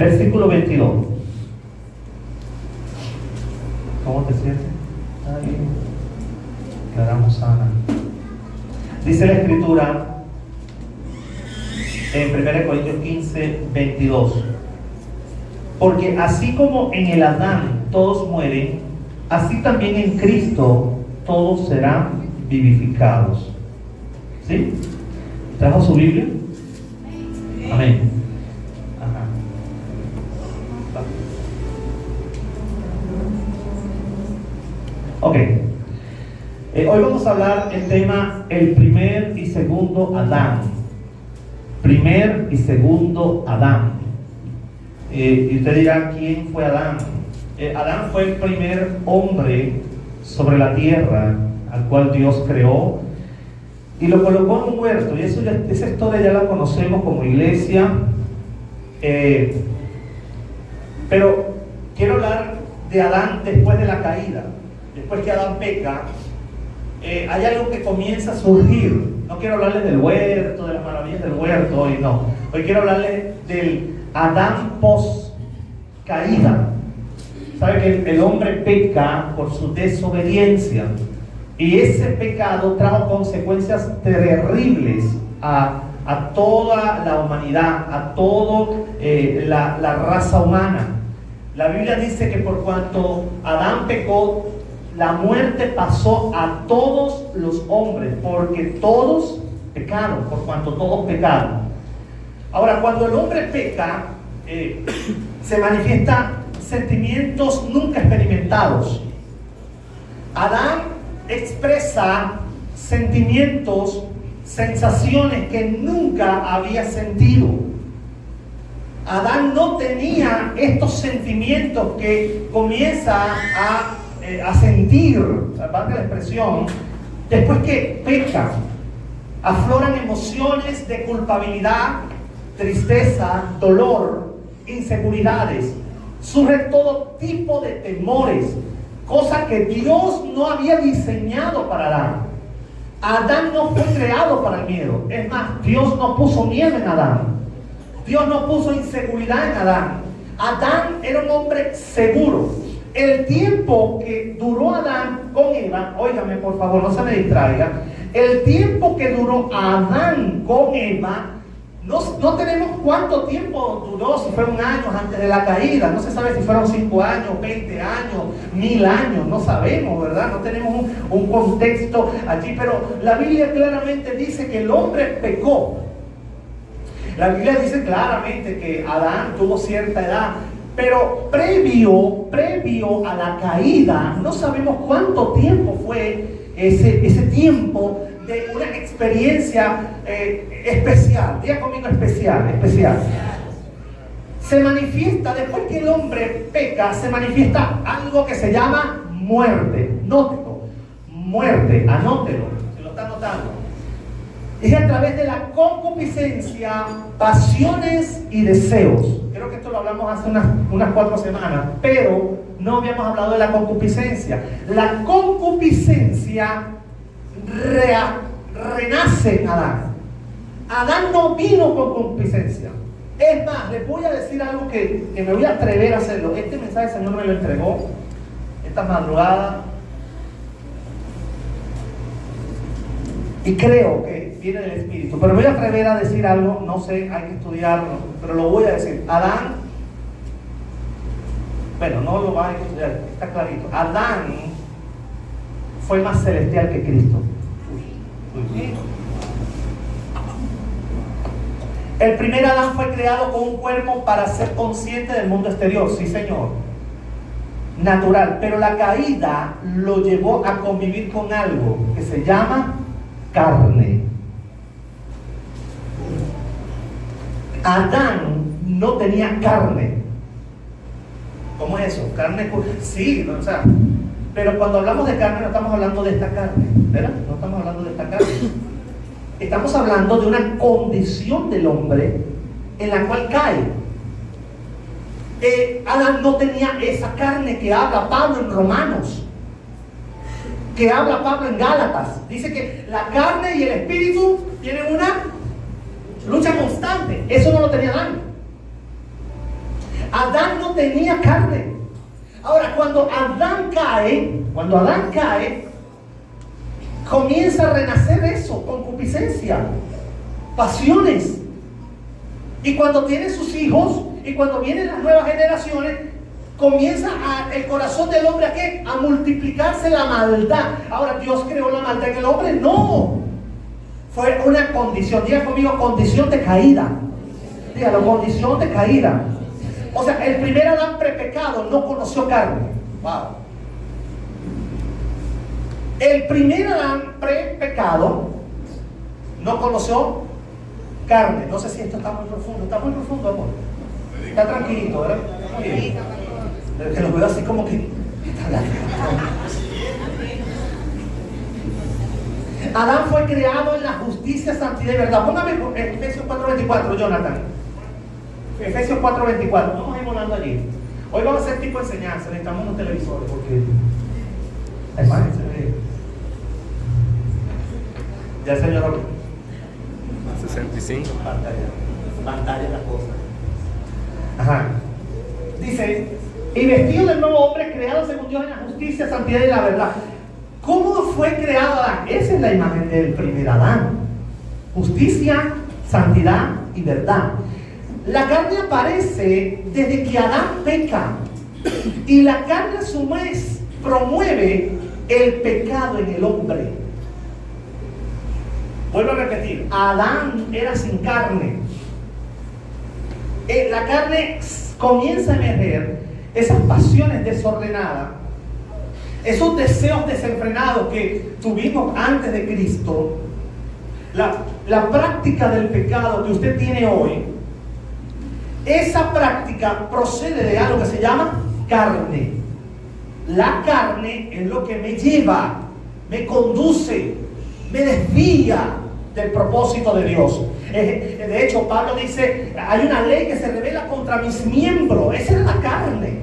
Versículo 22. ¿Cómo te sientes? Ahí. Quedamos sana. Dice la Escritura en 1 Corintios 15, 22. Porque así como en el Adán todos mueren, así también en Cristo todos serán vivificados. ¿Sí? ¿Trajo su Biblia? Amén. Ajá. Ok. Hoy vamos a hablar el tema el primer y segundo Adán. Primer y segundo Adán. Y usted dirá, ¿quién fue Adán? Adán fue el primer hombre sobre la tierra al cual Dios creó y lo colocó en un huerto. Y esa historia ya la conocemos como iglesia. Pero quiero hablar de Adán después de la caída. Después que Adán peca, hay algo que comienza a surgir. No quiero hablarles del huerto, de las maravillas del huerto, hoy no. Hoy quiero hablarles del Adán post caída. Sabe que el hombre peca por su desobediencia y ese pecado trajo consecuencias terribles a toda la humanidad, a toda la raza humana. La Biblia dice que por cuanto Adán pecó, la muerte pasó a todos los hombres, porque todos pecaron, por cuanto todos pecaron. Ahora, cuando el hombre peca, se manifiestan sentimientos nunca experimentados. Adán expresa sentimientos, sensaciones que nunca había sentido. Adán no tenía estos sentimientos que comienza a sentir, valga la expresión, después que peca. Afloran emociones de culpabilidad, tristeza, dolor, inseguridades. Surge todo tipo de temores, cosas que Dios no había diseñado para Adán. Adán no fue creado para el miedo. Es más, Dios no puso miedo en Adán. Dios no puso inseguridad en Adán. Adán era un hombre seguro. El tiempo que duró Adán con Eva, óigame por favor, no se me distraiga. El tiempo que duró Adán con Eva, no tenemos cuánto tiempo duró, si fueron años antes de la caída, no se sabe si fueron 5 años, 20 años, 1000 años, no sabemos, ¿verdad? No tenemos un contexto allí, pero la Biblia claramente dice que el hombre pecó. La Biblia dice claramente que Adán tuvo cierta edad, pero previo a la caída, no sabemos cuánto tiempo fue ese tiempo de una experiencia especial. Diga conmigo especial. Se manifiesta, después que el hombre peca, se manifiesta algo que se llama muerte. Nótelo, muerte, anótelo, se lo está anotando. Es a través de la concupiscencia, pasiones y deseos. Creo que esto lo hablamos hace unas 4 semanas, pero no habíamos hablado de la concupiscencia. La concupiscencia renace en Adán. Adán no vino con concupiscencia. Es más, les voy a decir algo que me voy a atrever a hacerlo. Este mensaje el Señor me lo entregó esta madrugada y creo que viene del Espíritu, pero me voy a atrever a decir algo, no sé, hay que estudiarlo, pero lo voy a decir. Adán, bueno, no lo va a estudiar, está clarito. Adán fue más celestial que Cristo. El primer Adán fue creado con un cuerpo para ser consciente del mundo exterior, sí señor, natural, pero la caída lo llevó a convivir con algo que se llama carne. Adán no tenía carne. ¿Cómo es eso? Carne, sí, o sea, pero cuando hablamos de carne no estamos hablando de esta carne, ¿verdad? No estamos hablando de esta carne. Estamos hablando de una condición del hombre en la cual cae. Adán no tenía esa carne que habla Pablo en Romanos, que habla Pablo en Gálatas. Dice que la carne y el espíritu tienen una lucha constante. Eso no lo tenía Adán. Adán no tenía carne. Ahora, cuando Adán cae, comienza a renacer eso, concupiscencia, pasiones. Y cuando tiene sus hijos, y cuando vienen las nuevas generaciones, comienza el corazón del hombre ¿a qué? A multiplicarse la maldad. Ahora, ¿Dios creó la maldad en el hombre? No. Fue una condición. Diga conmigo, condición de caída. Dígalo, condición de caída. O sea, el primer Adán prepecado no conoció carne. Wow. El primer Adán prepecado no conoció carne. No sé si esto está muy profundo. Está muy profundo, amor. Está tranquilito, ¿verdad? Muy bien. Que lo veo así como que Adán fue creado en la justicia, santidad y verdad. Póngame Efesios 4:24, Jonathan. Efesios 4:24. Vamos a ir volando allí. Hoy vamos a hacer tipo de enseñanza. Necesitamos unos televisores porque hermano, ya el señor 65 pantalla la cosa. Ajá. Dice, y vestido del nuevo hombre creado según Dios en la justicia, santidad y la verdad. ¿Cómo fue creado Adán? Esa es la imagen del primer Adán. Justicia, santidad y verdad. La carne aparece desde que Adán peca. Y la carne a su vez promueve el pecado en el hombre. Vuelvo a repetir, Adán era sin carne. La carne comienza a emerger esas pasiones desordenadas, esos deseos desenfrenados que tuvimos antes de Cristo. La práctica del pecado que usted tiene hoy, esa práctica procede de algo que se llama carne. La carne es lo que me lleva, me conduce, me desvía del propósito de Dios. De hecho, Pablo dice, hay una ley que se revela contra mis miembros. Esa es la carne.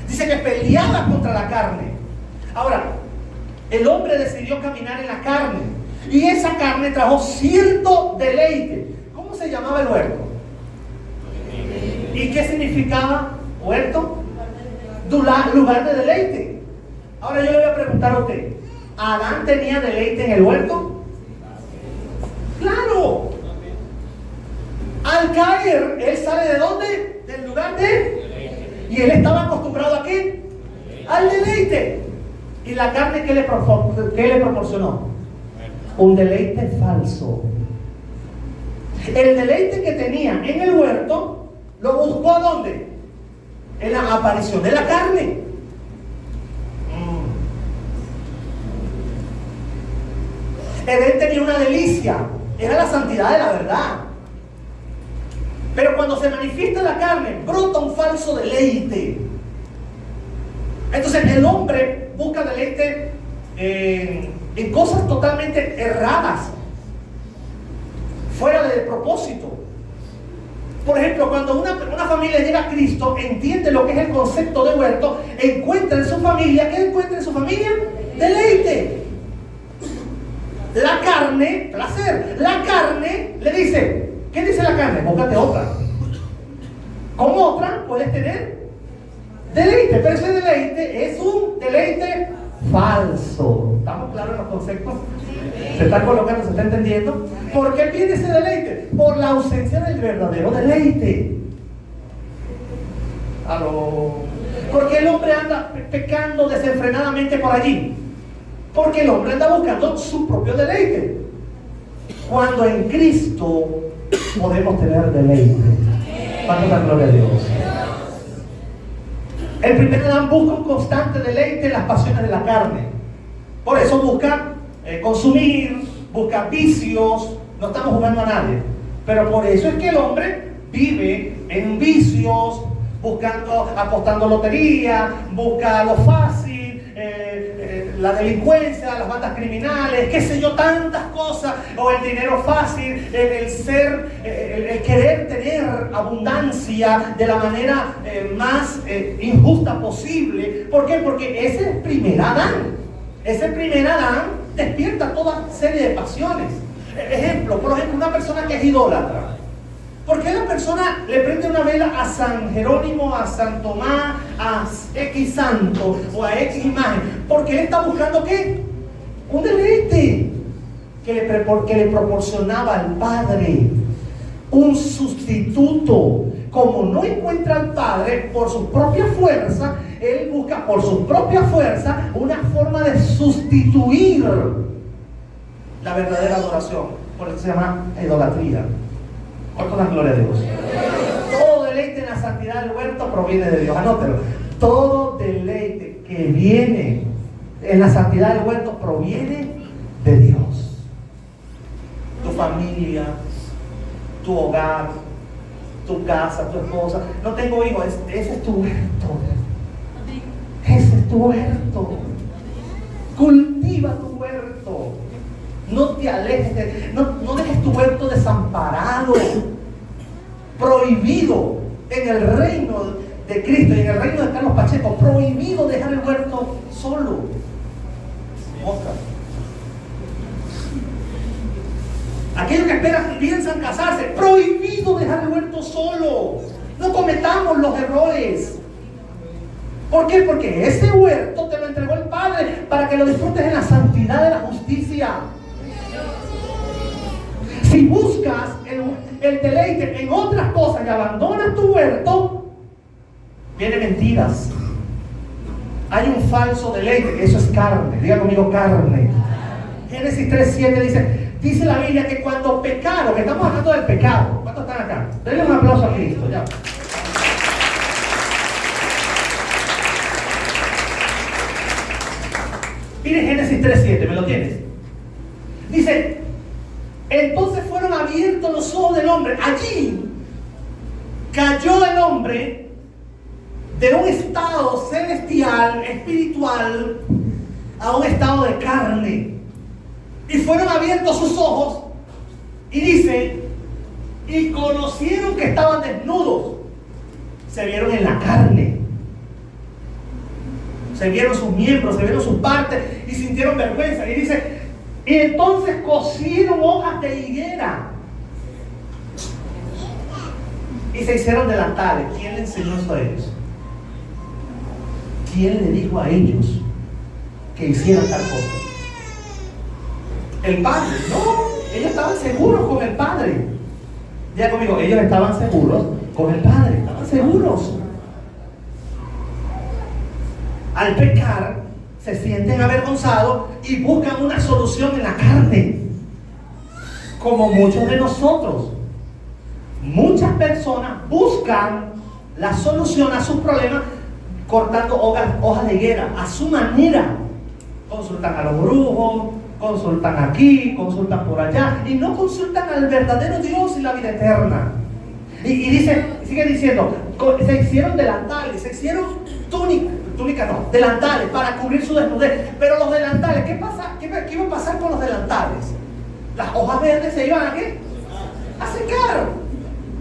Dice que peleaba contra la carne. Ahora, el hombre decidió caminar en la carne, y esa carne trajo cierto deleite. ¿Cómo se llamaba el huerto? ¿Y qué significaba huerto? Lugar de deleite. Ahora yo le voy a preguntar a usted, ¿Adán tenía deleite en el huerto? ¡Claro! Al caer, él sale ¿de dónde? Del lugar de deleite. Y él estaba acostumbrado ¿a qué? Al deleite. ¿Y la carne qué le proporcionó? Un deleite falso. El deleite que tenía en el huerto lo buscó ¿a dónde? En la aparición de la carne. Edén tenía una delicia, era la santidad de la verdad. Pero cuando se manifiesta la carne, brota un falso deleite. Entonces el hombre busca deleite en cosas totalmente erradas, fuera de propósito. Por ejemplo, cuando una familia llega a Cristo, entiende lo que es el concepto de huerto, encuentra en su familia, ¿qué encuentra en su familia? Deleite. La carne, placer. La carne le dice, ¿qué dice la carne? Búscate otra. Con otra puedes tener deleite, pero ese deleite es un deleite falso. ¿Estamos claros en los conceptos? ¿Se está colocando? ¿Se está entendiendo? ¿Por qué viene ese deleite? Por la ausencia del verdadero deleite. ¿Aló? ¿Por qué el hombre anda pecando desenfrenadamente por allí? Porque el hombre anda buscando su propio deleite. Cuando en Cristo podemos tener deleite. ¿Cuánto da gloria a Dios? El primer Adán busca un constante deleite en las pasiones de la carne. Por eso busca consumir, busca vicios. No estamos jugando a nadie, pero por eso es que el hombre vive en vicios, apostando lotería, busca lo fácil, la delincuencia, las bandas criminales, qué sé yo, tantas cosas, o el dinero fácil, el querer tener abundancia de la manera más injusta posible. ¿Por qué? Porque ese es el primer Adán. Ese primer Adán despierta toda serie de pasiones. Por ejemplo, una persona que es idólatra. ¿Por qué la persona le prende una vela a San Jerónimo, a San Tomás, a X santo o a X imagen? Porque él está buscando ¿qué? Un deleite que le proporcionaba al Padre, un sustituto. Como no encuentra al Padre por su propia fuerza, él busca por su propia fuerza una forma de sustituir la verdadera adoración. Por eso se llama idolatría. ¿Cuánto la gloria a Dios? Todo deleite en la santidad del huerto proviene de Dios. Anótelo. Todo deleite que viene en la santidad del huerto proviene de Dios. Tu familia, tu hogar, tu casa, tu esposa. No tengo hijos, ese es tu huerto. Ese es tu huerto. Cultiva tu huerto. No te alejes, no dejes tu huerto desamparado, prohibido en el reino de Cristo y en el reino de Carlos Pacheco. Prohibido dejar el huerto solo. Oscar. Aquellos que piensan casarse, prohibido dejar el huerto solo. No cometamos los errores. ¿Por qué? Porque ese huerto te lo entregó el Padre para que lo disfrutes en la santidad de la justicia. Si buscas el deleite en otras cosas y abandonas tu huerto, vienen mentiras. Hay un falso deleite, que eso es carne. Diga conmigo, carne. Génesis 3:7 dice la Biblia que cuando pecaron, que estamos hablando del pecado. ¿Cuántos están acá? Denle un aplauso a Cristo, ya. Miren Génesis 3:7, ¿me lo tienes? Dice, entonces fueron abiertos los ojos del hombre. Allí cayó el hombre de un estado celestial, espiritual, a un estado de carne. Y fueron abiertos sus ojos. Y dice, y conocieron que estaban desnudos. Se vieron en la carne. Se vieron sus miembros, se vieron sus partes y sintieron vergüenza. Y dice, y entonces cosieron hojas de higuera y se hicieron delantales. ¿Quién le enseñó eso a ellos? ¿Quién le dijo a ellos que hicieran tal cosa? El Padre. No, ellos estaban seguros con el Padre. Diga conmigo, ellos estaban seguros con el Padre. Estaban seguros. Al pecar, se sienten avergonzados y buscan una solución en la carne. Como muchos de nosotros. Muchas personas buscan la solución a sus problemas cortando hojas de higuera a su manera. Consultan a los brujos, consultan aquí, consultan por allá y no consultan al verdadero Dios y la vida eterna. Y dice, sigue diciendo, se hicieron delantales, se hicieron túnica no, delantales para cubrir su desnudez. Pero los delantales, ¿qué pasa? ¿Qué iba a pasar con los delantales? Las hojas verdes se iban ¿a qué? A secar.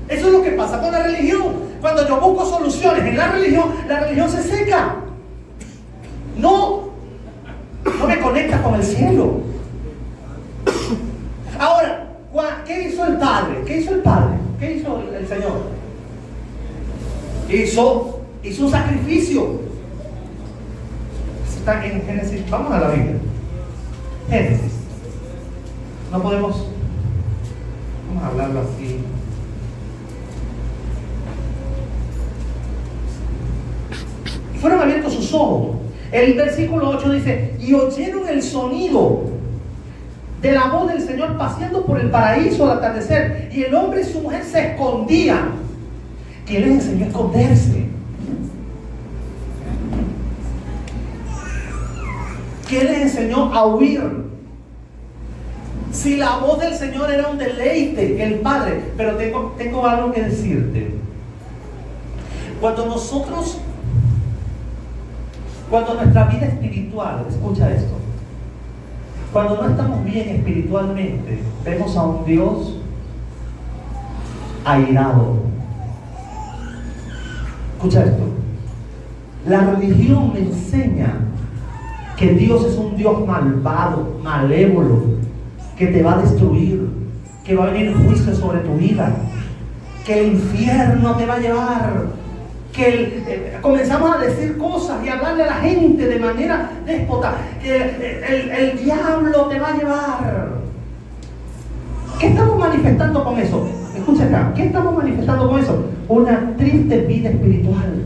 Eso es lo que pasa con la religión. Cuando yo busco soluciones en la religión se seca. No me conecta con el cielo. Ahora, ¿qué hizo el Padre? ¿Qué hizo el Padre? ¿Qué hizo el Señor? Hizo un sacrificio. Está en Génesis. Vamos a la Biblia. Génesis. No podemos. Vamos a hablarlo así. Fueron abiertos sus ojos. El versículo 8 dice, y oyeron el sonido de la voz del Señor paseando por el paraíso al atardecer, y el hombre y su mujer se escondían. ¿Quién les enseñó a esconderse? ¿Quién les enseñó a huir? Si la voz del Señor era un deleite, el Padre. Pero tengo algo que decirte. Cuando nuestra vida espiritual, escucha esto, cuando no estamos bien espiritualmente, vemos a un Dios airado. Escucha esto. La religión me enseña que Dios es un Dios malvado, malévolo, que te va a destruir, que va a venir juicio sobre tu vida. que el infierno te va a llevar, que comenzamos a decir cosas y a hablarle a la gente de manera déspota, que el diablo te va a llevar. ¿Qué estamos manifestando con eso? Escucha acá, ¿qué estamos manifestando con eso? Una triste vida espiritual.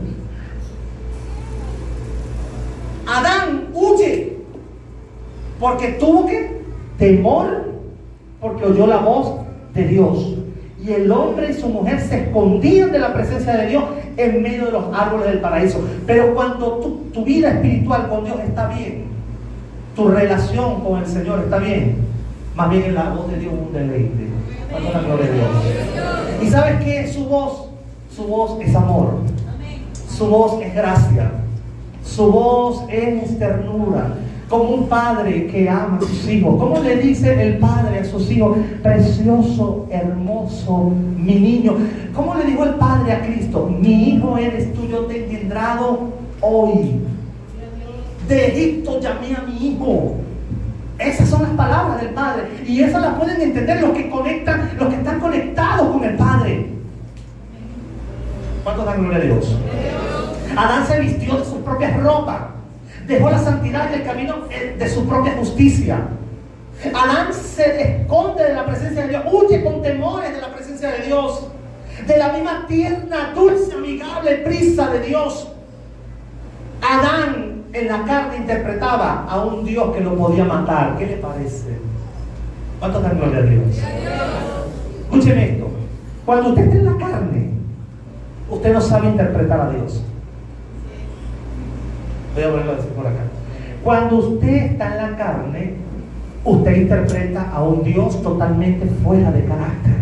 Adán huye porque tuvo que temor, porque oyó la voz de Dios. Y el hombre y su mujer se escondían de la presencia de Dios en medio de los árboles del paraíso. Pero cuando tu vida espiritual con Dios está bien, tu relación con el Señor está bien, más bien en la voz de Dios un deleite. ¿Cuánto la gloria de Dios? ¿Y sabes qué? Su voz es amor. Su voz es gracia. Su voz es ternura. Como un padre que ama a sus hijos. ¿Cómo le dice el padre a sus hijos? Precioso, hermoso, mi niño. ¿Cómo le dijo el padre a Cristo? Mi hijo eres tú, yo te he engendrado hoy. De Egipto llamé a mi hijo. Esas son las palabras del Padre. Y esas las pueden entender los que conectan, los que están conectados con el Padre. ¿Cuánto dan gloria a Dios? Adán se vistió de sus propias ropas. Dejó la santidad y el camino de su propia justicia. Adán se esconde de la presencia de Dios, huye con temores de la presencia de Dios, de la misma tierna, dulce, amigable prisa de Dios. Adán en la carne interpretaba a un Dios que lo podía matar. ¿Qué le parece? ¿Cuántos dan gloria a Dios? Escúcheme esto. Cuando usted está en la carne, usted no sabe interpretar a Dios. Voy a volverlo a decir por acá. Cuando usted está en la carne, usted interpreta a un Dios totalmente fuera de carácter.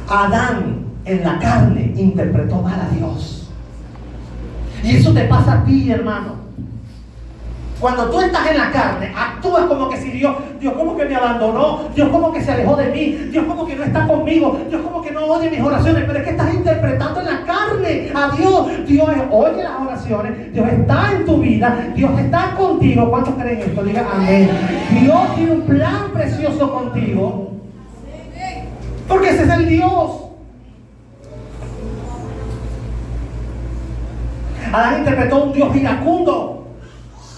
Adán en la carne interpretó mal a Dios. Y eso te pasa a ti, hermano. Cuando tú estás en la carne, actúas como que si Dios como que me abandonó, Dios como que se alejó de mí, Dios como que no está conmigo, Dios como que no oye mis oraciones. Pero es que estás interpretando en la carne a Dios. Dios oye las oraciones, Dios está en tu vida, Dios está contigo. ¿Cuántos creen esto? Diga amén. Dios tiene un plan precioso contigo, porque ese es el Dios. Adán interpretó a un Dios iracundo.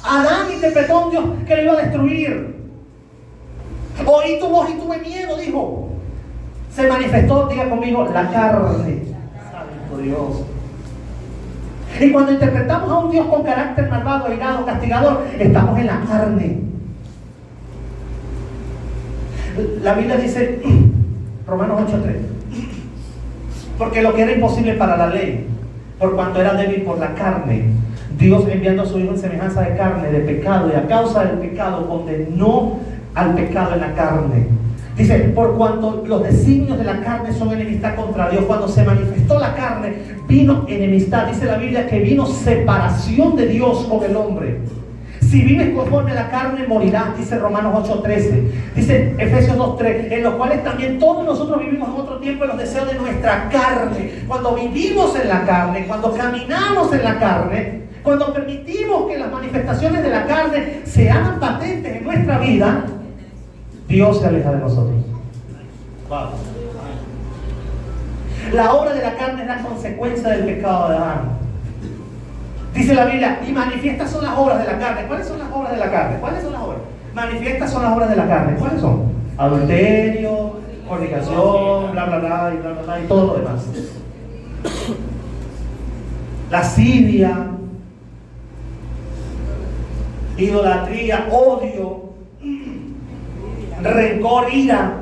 Adán interpretó a un Dios que lo iba a destruir. Oí tu voz y tuve miedo, dijo. Se manifestó, diga conmigo, la carne. Santo Dios. Y cuando interpretamos a un Dios con carácter malvado, airado, castigador, estamos en la carne. La Biblia dice, Romanos 8:3, porque lo que era imposible para la ley, por cuanto era débil por la carne, Dios enviando a su Hijo en semejanza de carne, de pecado, y a causa del pecado condenó al pecado en la carne. Dice, por cuanto los designios de la carne son enemistad contra Dios. Cuando se manifestó la carne, vino enemistad. Dice la Biblia que vino separación de Dios con el hombre. Si vives conforme a la carne, morirás, dice Romanos 8:13. Dice Efesios 2:3, en los cuales también todos nosotros vivimos en otro tiempo en los deseos de nuestra carne. Cuando vivimos en la carne, cuando caminamos en la carne, cuando permitimos que las manifestaciones de la carne se hagan patentes en nuestra vida, Dios se aleja de nosotros. Wow. La obra de la carne es la consecuencia del pecado de Adán. Dice la Biblia, y manifiestas son las obras de la carne. ¿Cuáles son las obras de la carne? ¿Cuáles son las obras? Manifiestas son las obras de la carne. ¿Cuáles son? Adulterio, fornicación, bla, bla, bla, y bla, bla, bla, y todo lo demás. Lascivia, idolatría, odio, rencor, ira.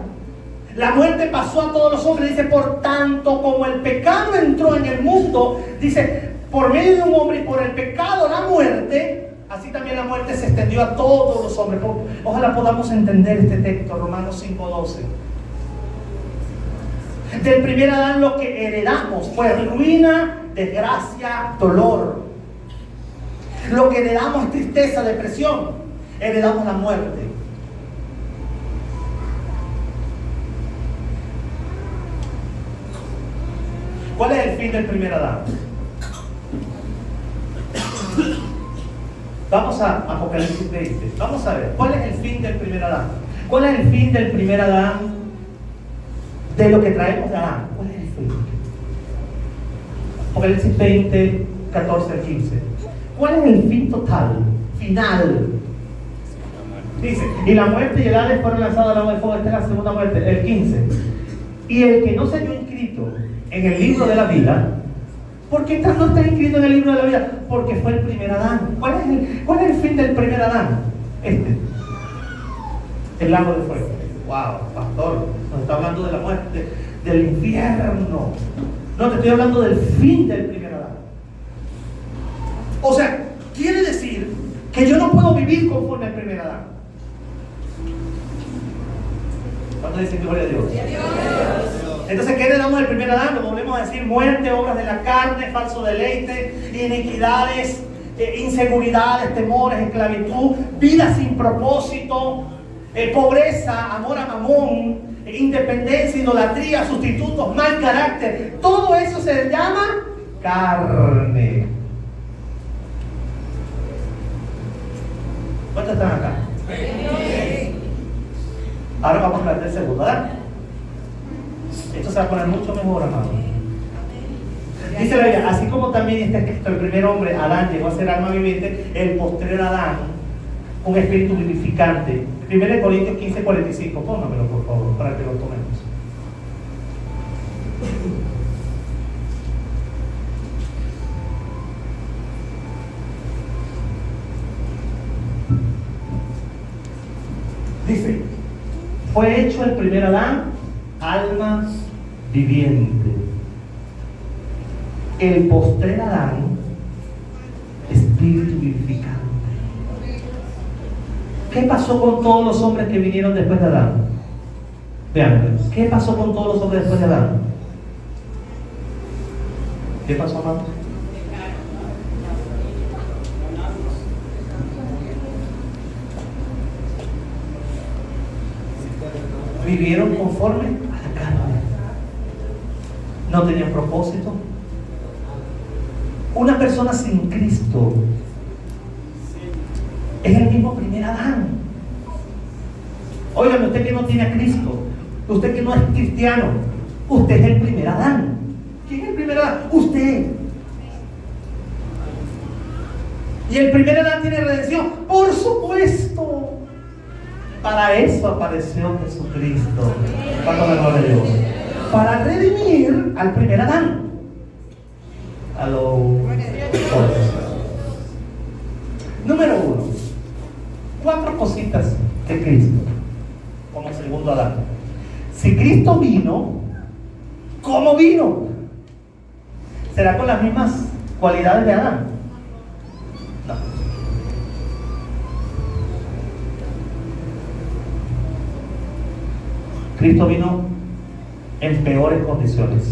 La muerte pasó a todos los hombres. Dice, por tanto como el pecado entró en el mundo, dice, por medio de un hombre y por el pecado la muerte, así también la muerte se extendió a todos los hombres. Ojalá podamos entender este texto, Romanos 5:12. Del primer Adán lo que heredamos fue ruina, desgracia, dolor. Lo que heredamos es tristeza, depresión. Heredamos la muerte. ¿Cuál es el fin del primer Adán? Vamos a Apocalipsis 20. Vamos a ver, ¿cuál es el fin del primer Adán? ¿Cuál es el fin del primer Adán? De lo que traemos de Adán. ¿Cuál es el fin? Apocalipsis 20, 14 al 15. ¿Cuál es el fin total? Final. Dice, y la muerte y el Hades fueron lanzados al lago de fuego. Esta es la segunda muerte, el 15. Y el que no se halló inscrito en el libro de la vida. ¿Por qué no está inscrito en el libro de la vida? Porque fue el primer Adán. ¿Cuál es el fin del primer Adán? El lago de fuego. Wow, pastor, nos está hablando de la muerte, del infierno. No, te estoy hablando del fin del primer Adán. O sea, quiere decir que yo no puedo vivir conforme al primer Adán. ¿Cuántos dicen gloria a Dios? Entonces, ¿qué le damos al primer Adán? Lo volvemos a decir: muerte, obras de la carne, falso deleite, iniquidades, inseguridades, temores, esclavitud, vida sin propósito, pobreza, amor a mamón, independencia, idolatría, sustitutos, mal carácter. Todo eso se llama carne. ¿Cuántos están acá? Ahora vamos a hablar del segundo Adán. Esto se va a poner mucho mejor, amado. Dice la Biblia, así como también está escrito, el primer hombre, Adán, llegó a ser alma viviente, el postrer Adán, un espíritu vivificante. 1 Corintios 15, 45. Póngamelo, por favor, para que lo tomemos. Dice, fue hecho el primer Adán, alma viviente. El postrer Adán, espíritu vivificante. ¿Qué pasó con todos los hombres que vinieron después de Adán? Vean, ¿qué pasó con todos los hombres después de Adán? ¿Qué pasó, hermanos? Vivieron conforme a la carne. No tenían propósito. Una persona sin Cristo es el mismo primer Adán. Óigame, usted que no tiene a Cristo, usted que no es cristiano, usted es el primer Adán. ¿Quién es el primer Adán? Usted. ¿Y el primer Adán tiene redención? Por supuesto. Para eso apareció Jesucristo. ¿Cuánto me gloria a Dios? Para redimir al primer Adán. A los número 1. 4 cositas de Cristo como segundo Adán. Si Cristo vino, ¿cómo vino? ¿Será con las mismas cualidades de Adán? No. Cristo vino en peores condiciones.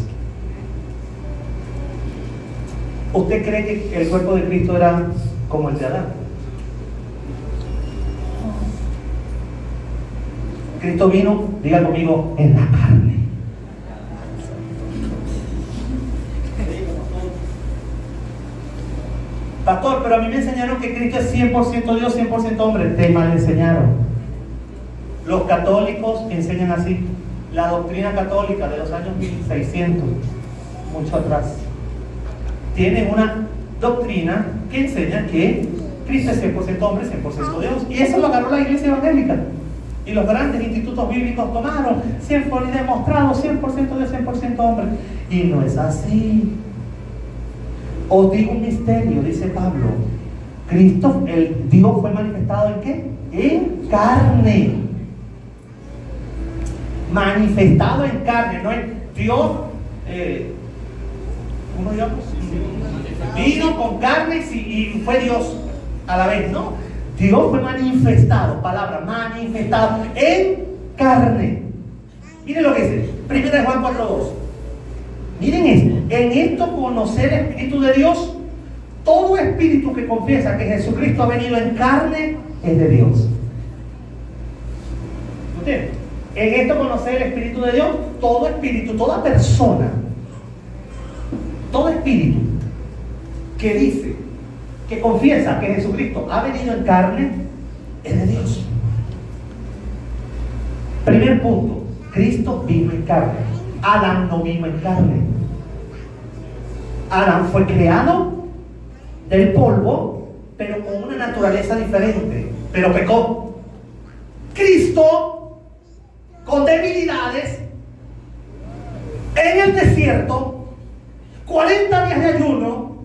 ¿Usted cree que el cuerpo de Cristo era como el de Adán? Cristo vino, diga conmigo, en la carne. Pastor, pero a mí me enseñaron que Cristo es 100% Dios, 100% hombre. Te mal enseñaron. Los católicos enseñan así. La doctrina católica de los años 1600, mucho atrás, tiene una doctrina que enseña que Cristo es 100% hombre, 100% Dios. Y eso lo agarró la iglesia evangélica. Y los grandes institutos bíblicos tomaron 100% demostrado, 100% Dios, 100% hombre. Y no es así. Os digo un misterio, dice Pablo. Cristo, el Dios, fue manifestado ¿en qué? En carne. Manifestado en carne, no es Dios. ¿Cómo digamos? Vino con carne y fue Dios a la vez, ¿no? Dios fue manifestado, palabra, manifestado en carne. Miren lo que dice, 1 Juan 4:2. Miren esto, en esto conocer el Espíritu de Dios. Todo espíritu que confiesa que Jesucristo ha venido en carne es de Dios. ¿Usted? En esto conocer el Espíritu de Dios. Todo espíritu, toda persona, todo espíritu que dice, que confiesa que Jesucristo ha venido en carne, es de Dios. Primer punto, Cristo vino en carne. Adán no vino en carne. Adán fue creado del polvo, pero con una naturaleza diferente, pero pecó. Cristo, con debilidades, en el desierto, 40 días de ayuno,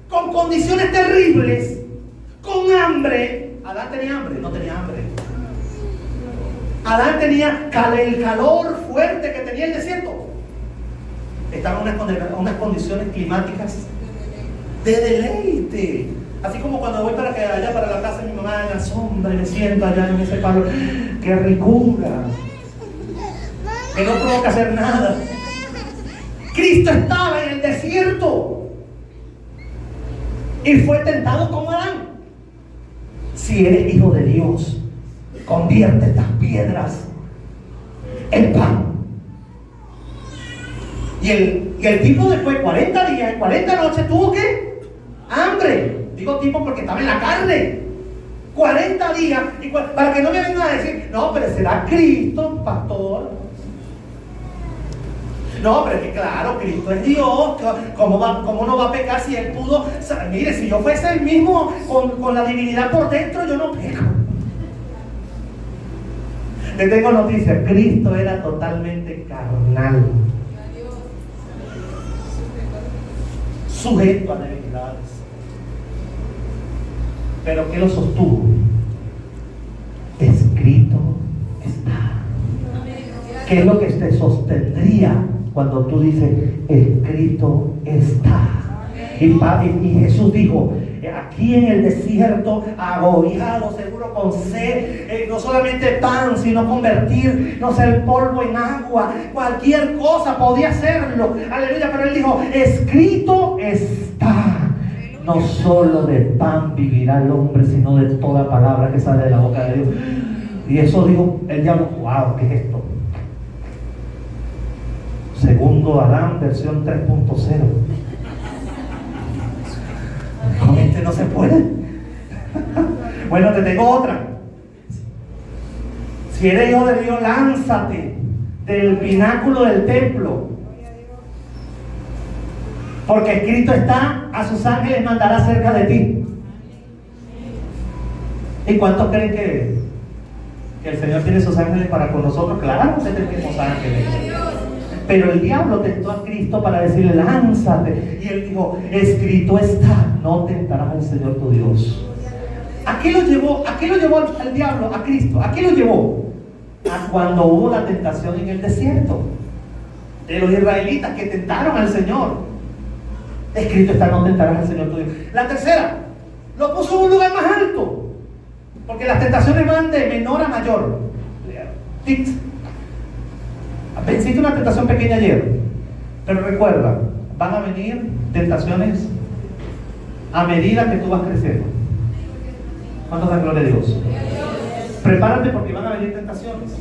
con condiciones terribles, con hambre. Adán tenía hambre, no tenía hambre. Adán tenía el calor fuerte que tenía el desierto. Estaban en unas condiciones climáticas de deleite. Así como cuando voy para la casa de mi mamá en la sombra y me siento allá en ese palo. ¡Qué ricura! Que no provoca hacer nada. Cristo estaba en el desierto y fue tentado como Adán. Si eres hijo de Dios, convierte estas piedras en pan. Y el tipo después de 40 días y 40 noches tuvo ¿qué? Hambre. Digo tipo porque estaba en la carne. 40 días. Para que no me vengan a decir, no, pero será Cristo, pastor. No, pero es que claro, Cristo es Dios. ¿Cómo no va a pecar si Él pudo? Mire, si yo fuese el mismo con la divinidad por dentro, yo no peco. Le tengo noticias. Cristo era totalmente carnal. Sujeto a debilidades. Pero ¿qué lo sostuvo? Escrito está. ¿Qué es lo que te sostendría cuando tú dices escrito está? Y Jesús dijo, aquí en el desierto, agobiado, seguro con sed, no solamente pan, sino convertir, no sé, el polvo en agua, cualquier cosa podía hacerlo, aleluya, pero él dijo, escrito está, no solo de pan vivirá el hombre, sino de toda palabra que sale de la boca de Dios. Y eso dijo el diablo, wow, ¿qué es esto? Segundo Adán, versión 3.0. Con este no se puede. Bueno, te tengo otra. Si eres hijo de Dios, lánzate del pináculo del templo, porque escrito está, a sus ángeles mandará cerca de ti. ¿Y cuántos creen que el Señor tiene sus ángeles para con nosotros? Claro que tenemos ángeles. Pero el diablo tentó a Cristo para decirle, lánzate. Y él dijo, escrito está, no tentarás al Señor tu Dios. ¿A qué lo llevó al diablo, a Cristo? ¿A qué lo llevó? A cuando hubo la tentación en el desierto de los israelitas que tentaron al Señor. Escrito está, no tentarás al Señor tu Dios. La tercera, lo puso en un lugar más alto, porque las tentaciones van de menor a mayor. Venciste una tentación pequeña ayer, pero recuerda, van a venir tentaciones a medida que tú vas creciendo. ¿Cuántos dan gloria a Dios? Prepárate porque van a venir tentaciones.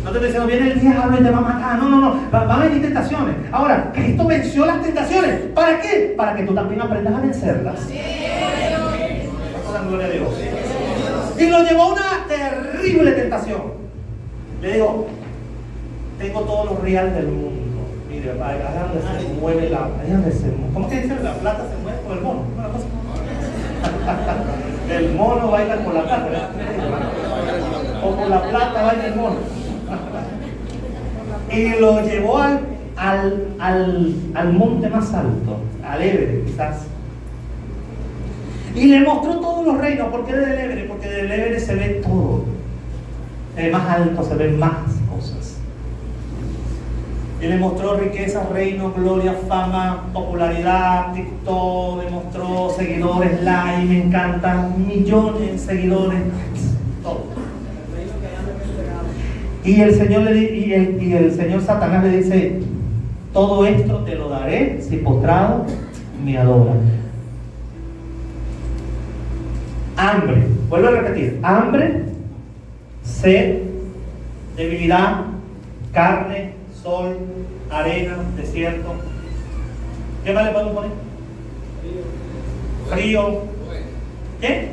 No te estoy diciendo, viene el diablo y te va a matar. No. Van a venir tentaciones. Ahora, Cristo venció las tentaciones. ¿Para qué? Para que tú también aprendas a vencerlas. ¿Cuántos dan gloria a Dios? Y lo llevó a una terrible tentación. Le digo, tengo todos los reales del mundo. Mire, allá donde se mueve ¿cómo que dice? La plata se mueve con el mono. Una cosa. El mono baila con la plata, ¿verdad? O con la plata baila el mono. Y lo llevó al monte más alto, al Everest quizás. Y le mostró todos los reinos. ¿Por qué del Everest? Porque del Everest se ve todo. Más alto se ven más cosas. Y le mostró riqueza, reino, gloria, fama, popularidad, TikTok, le mostró seguidores, like, me encantan, millones de seguidores, todo. Y el Señor el Señor Satanás le dice, todo esto te lo daré si postrado me adoras. Hambre, vuelvo a repetir, hambre, sed, debilidad, carne, sol, arena, desierto. ¿Qué más le podemos poner? Frío. ¿Qué?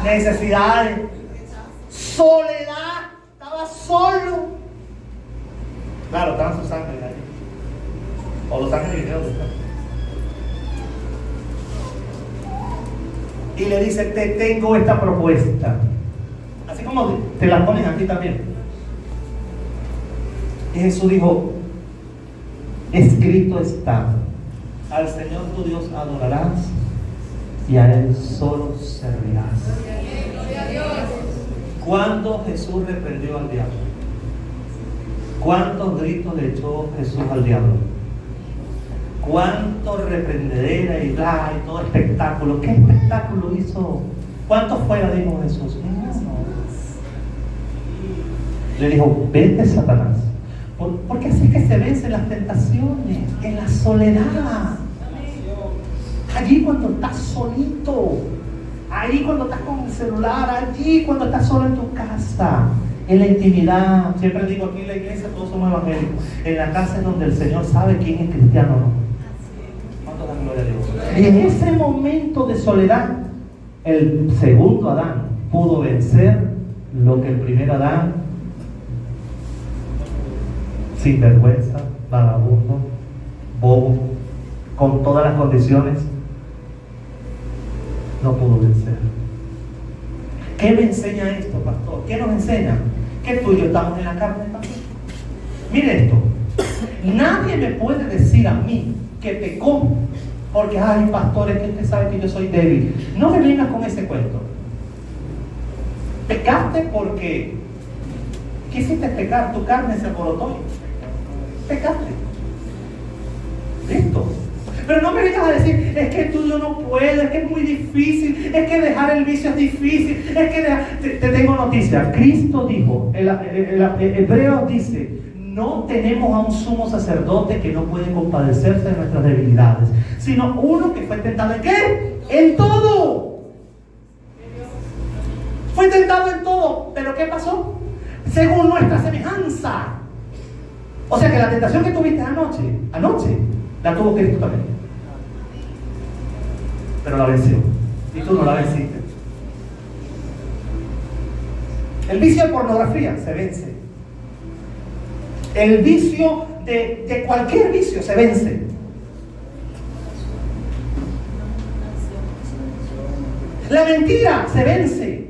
necesidades, soledad, estaba solo. Claro, estaban sus ángeles ahí. O los ángeles vinieron después. Y le dice, te tengo esta propuesta. Así como te la ponen aquí también. Y Jesús dijo, escrito está, al Señor tu Dios adorarás y a Él solo servirás. ¿Cuándo Jesús reprendió al diablo? ¿Cuántos gritos le echó Jesús al diablo? ¿Cuánto reprendedera y bla y todo espectáculo? ¿Qué espectáculo hizo? ¿Cuántos fuera dijo Jesús? Le dijo, vete, Satanás. Porque así es que se vencen las tentaciones, en la soledad. Allí cuando estás solito, ahí cuando estás con el celular, allí cuando estás solo en tu casa, en la intimidad. Siempre digo, aquí en la iglesia todos somos evangélicos. En la casa es donde el Señor sabe quién es cristiano o no. ¿Cuánto dan gloria a Dios? Y en ese momento de soledad, el segundo Adán pudo vencer lo que el primer Adán, sinvergüenza, vagabundo, bobo, con todas las condiciones, no pudo vencer. ¿Qué me enseña esto, pastor? ¿Qué nos enseña? Que tú y yo estamos en la carne, pastor. Mire esto, nadie me puede decir a mí que pecó porque, ay, pastor, es que usted sabe que yo soy débil. No me vengas con ese cuento. Pecaste porque quisiste pecar, tu carne se alborotó. Pecaste. Listo. Pero no me vengas a decir, es que tú yo no puedo, es que es muy difícil, es que dejar el vicio es difícil, es que te tengo noticia. Cristo dijo, Hebreos dice, no tenemos a un sumo sacerdote que no puede compadecerse de nuestras debilidades, sino uno que fue tentado ¿en qué? En todo. Fue tentado en todo, pero ¿qué pasó? Según nuestra semejanza. O sea que la tentación que tuviste anoche, la tuvo Cristo también. Pero la venció. Y tú no la venciste. El vicio de pornografía se vence. El vicio de cualquier vicio se vence. La mentira se vence.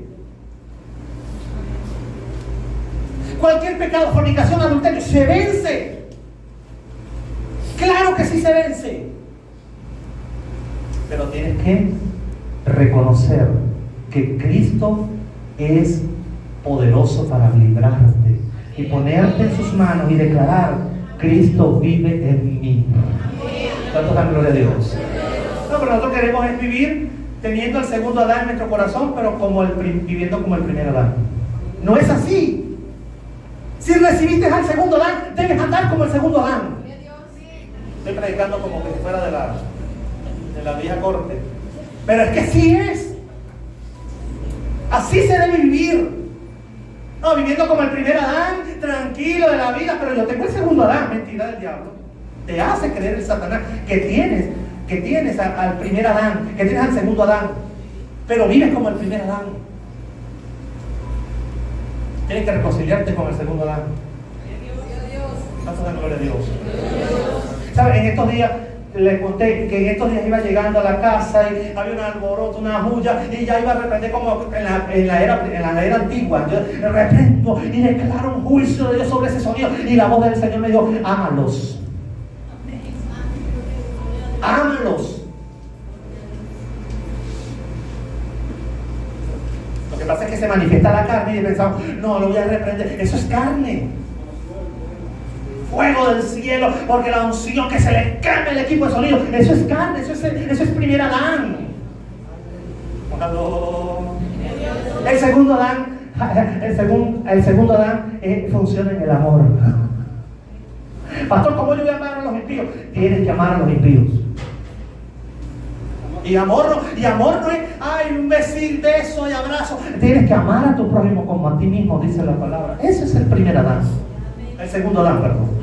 Cualquier pecado, fornicación, adulterio, se vence. Claro que sí se vence. Pero tienes que reconocer que Cristo es poderoso para librarte y ponerte en sus manos y declarar, Cristo vive en mí. ¿Cuánto dan gloria a Dios? No, pero nosotros queremos es vivir teniendo el segundo Adán en nuestro corazón, pero viviendo como el primer Adán. No es así. Si recibiste al segundo Adán, debes andar como el segundo Adán. Estoy predicando como que si fuera de la vieja corte. Pero es que así es. Así se debe vivir. No, viviendo como el primer Adán, tranquilo de la vida, pero yo tengo el segundo Adán. Mentira del diablo. Te hace creer el Satanás que tienes al primer Adán, que tienes al segundo Adán, pero vives como el primer Adán. Tienes que reconciliarte con el segundo Adán. Vamos a gloria a Dios. ¿Sabes? En estos días les conté que en estos días iba llegando a la casa y había un alboroto, una bulla, y ya iba a reprender como en la era antigua. Yo reprendo y declaro un juicio de Dios sobre ese sonido. Y la voz del Señor me dijo, ámalos. Ámalos. Lo que pasa es que se manifiesta la carne y pensamos, no, lo voy a reprender. Eso es carne. Fuego del cielo, porque la unción que se le queme el equipo de sonido, eso es carne, eso es primer Adán. El segundo Adán, funciona en el amor. Pastor, ¿cómo yo voy a amar a los impíos? Tienes que amar a los impíos. Y amor no es, ay, un beso y abrazo. Tienes que amar a tu prójimo como a ti mismo, dice la palabra. Ese es el primer Adán. El segundo Adán, perdón.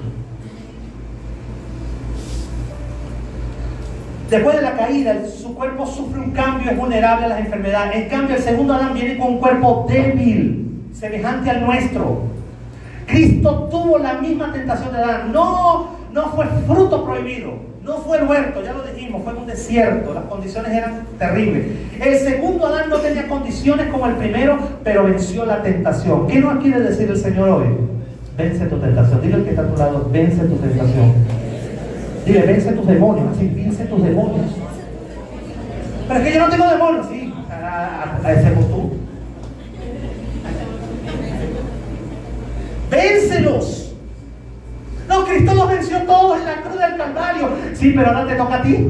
Después de la caída, su cuerpo sufre un cambio, es vulnerable a las enfermedades. En cambio, el segundo Adán viene con un cuerpo débil, semejante al nuestro. Cristo tuvo la misma tentación de Adán. No fue fruto prohibido, no fue el huerto, ya lo dijimos, fue en un desierto, las condiciones eran terribles. El segundo Adán no tenía condiciones como el primero, pero venció la tentación. ¿Qué nos quiere decir el Señor hoy? Vence tu tentación. Dile al que está a tu lado, vence tu tentación. Dile, vence tus demonios, así, vence tus demonios. Pero es que yo no tengo demonios, sí, a ese eres tú. Véncelos. No, Cristo los venció todos en la cruz del Calvario. Sí, pero ahora te toca a ti.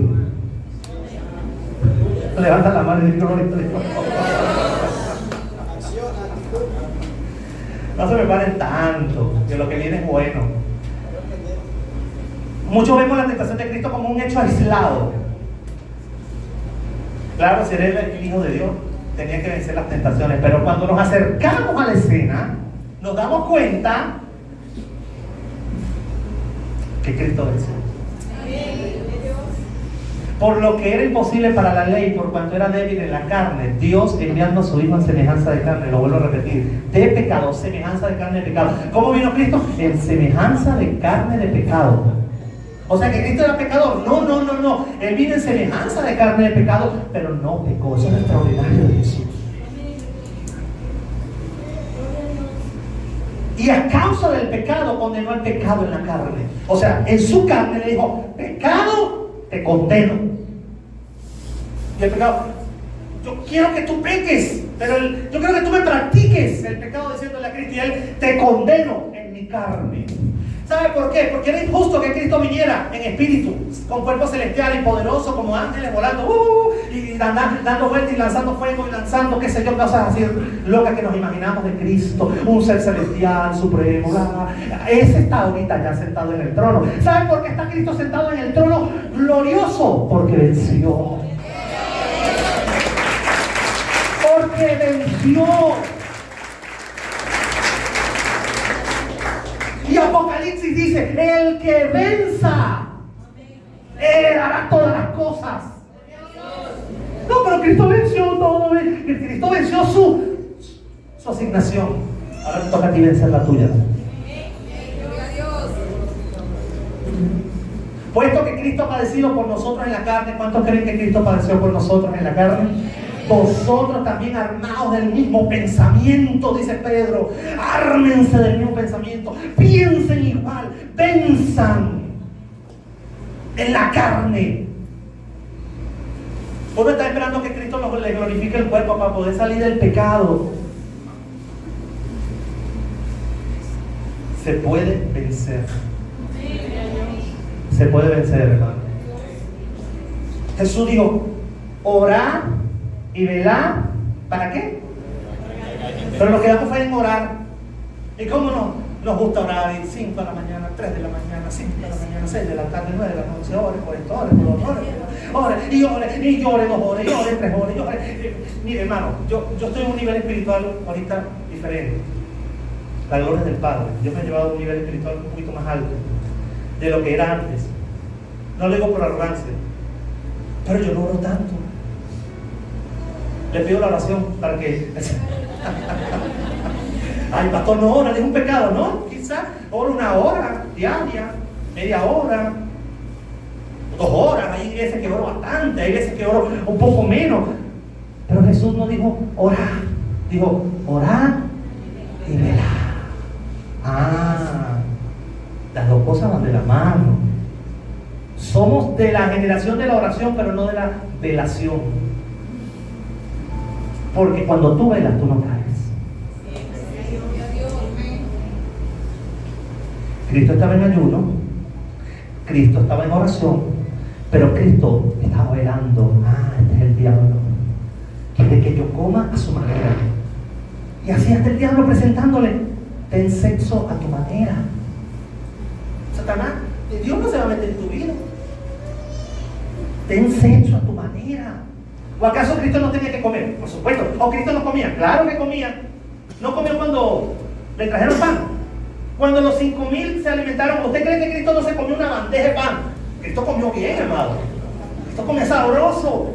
Levanta la mano y dice, gloria a Dios. No se me paren tanto, que lo que viene es bueno. Muchos vemos la tentación de Cristo como un hecho aislado. Claro, si eres el Hijo de Dios, tenía que vencer las tentaciones. Pero cuando nos acercamos a la escena, nos damos cuenta que Cristo venció. Por lo que era imposible para la ley, por cuanto era débil en la carne, Dios enviando a su Hijo en semejanza de carne, lo vuelvo a repetir, de pecado, semejanza de carne de pecado. ¿Cómo vino Cristo? En semejanza de carne de pecado. O sea que Cristo era pecador. No. Él vino en semejanza de carne de pecado, pero no pecó. Eso es extraordinario de Jesús. Y a causa del pecado condenó el pecado en la carne. O sea, en su carne le dijo, pecado, te condeno. Y el pecado, yo quiero que tú peques, pero yo quiero que tú me practiques el pecado, diciéndole a Cristo, y él, te condeno en mi carne. ¿Sabe por qué? Porque era injusto que Cristo viniera en espíritu, con cuerpo celestial y poderoso, como ángeles volando, y dando vueltas y lanzando fuego y lanzando, qué sé yo, cosas así locas que nos imaginamos de Cristo, un ser celestial, supremo. Ese está ahorita ya sentado en el trono. ¿Sabe por qué está Cristo sentado en el trono glorioso? Porque venció. Porque venció. Y Apocalipsis dice, el que venza, él hará todas las cosas. No, pero Cristo venció todo. Cristo venció su asignación. Ahora te toca a ti vencer la tuya. Puesto que Cristo ha padecido por nosotros en la carne, ¿cuántos creen que Cristo padeció por nosotros en la carne? Vosotros también armados del mismo pensamiento, dice Pedro. Ármense del mismo pensamiento. Piensen igual. Venzan en la carne. Uno está esperando que Cristo le glorifique el cuerpo para poder salir del pecado. Se puede vencer. Se puede vencer, hermano. Jesús dijo, orad y velad, ¿para qué? Pero nos quedamos fue en orar. ¿Y cómo nos gusta orar? 5 de la mañana, 3 de la mañana, 5 de la mañana, 6 de la tarde, 9 de la noche, ore por esto, ore por otro, ore, y llore 2 horas, y llore 3 horas, y llore. Mire, hermano, yo estoy en un nivel espiritual ahorita diferente. La gloria del Padre. Dios me ha llevado a un nivel espiritual un poquito más alto de lo que era antes. No lo digo por arrogancia, pero yo no oro tanto. Le pido la oración para que ay, pastor, no ora, es un pecado, ¿no? Quizás ora 1 hora diaria, media hora, 2 horas. Hay veces que oro bastante, hay veces que oro un poco menos. Pero Jesús no dijo orar, dijo orar y velar. Las dos cosas van de la mano. Somos de la generación de la oración, pero no de la velación. Porque cuando tú velas, tú no caes. Cristo estaba en ayuno, Cristo estaba en oración, pero Cristo estaba velando. Este es el diablo. Quiere que yo coma a su manera. Y así hasta el diablo presentándole, ten sexo a tu manera. Satanás, Dios no se va a meter en tu vida. Ten sexo a tu manera. ¿O acaso Cristo no tenía que comer? Por supuesto. ¿O Cristo no comía? Claro que comía. No comió cuando le trajeron pan. Cuando los 5,000 se alimentaron, ¿usted cree que Cristo no se comió una bandeja de pan? Cristo comió bien, amado. Esto come sabroso.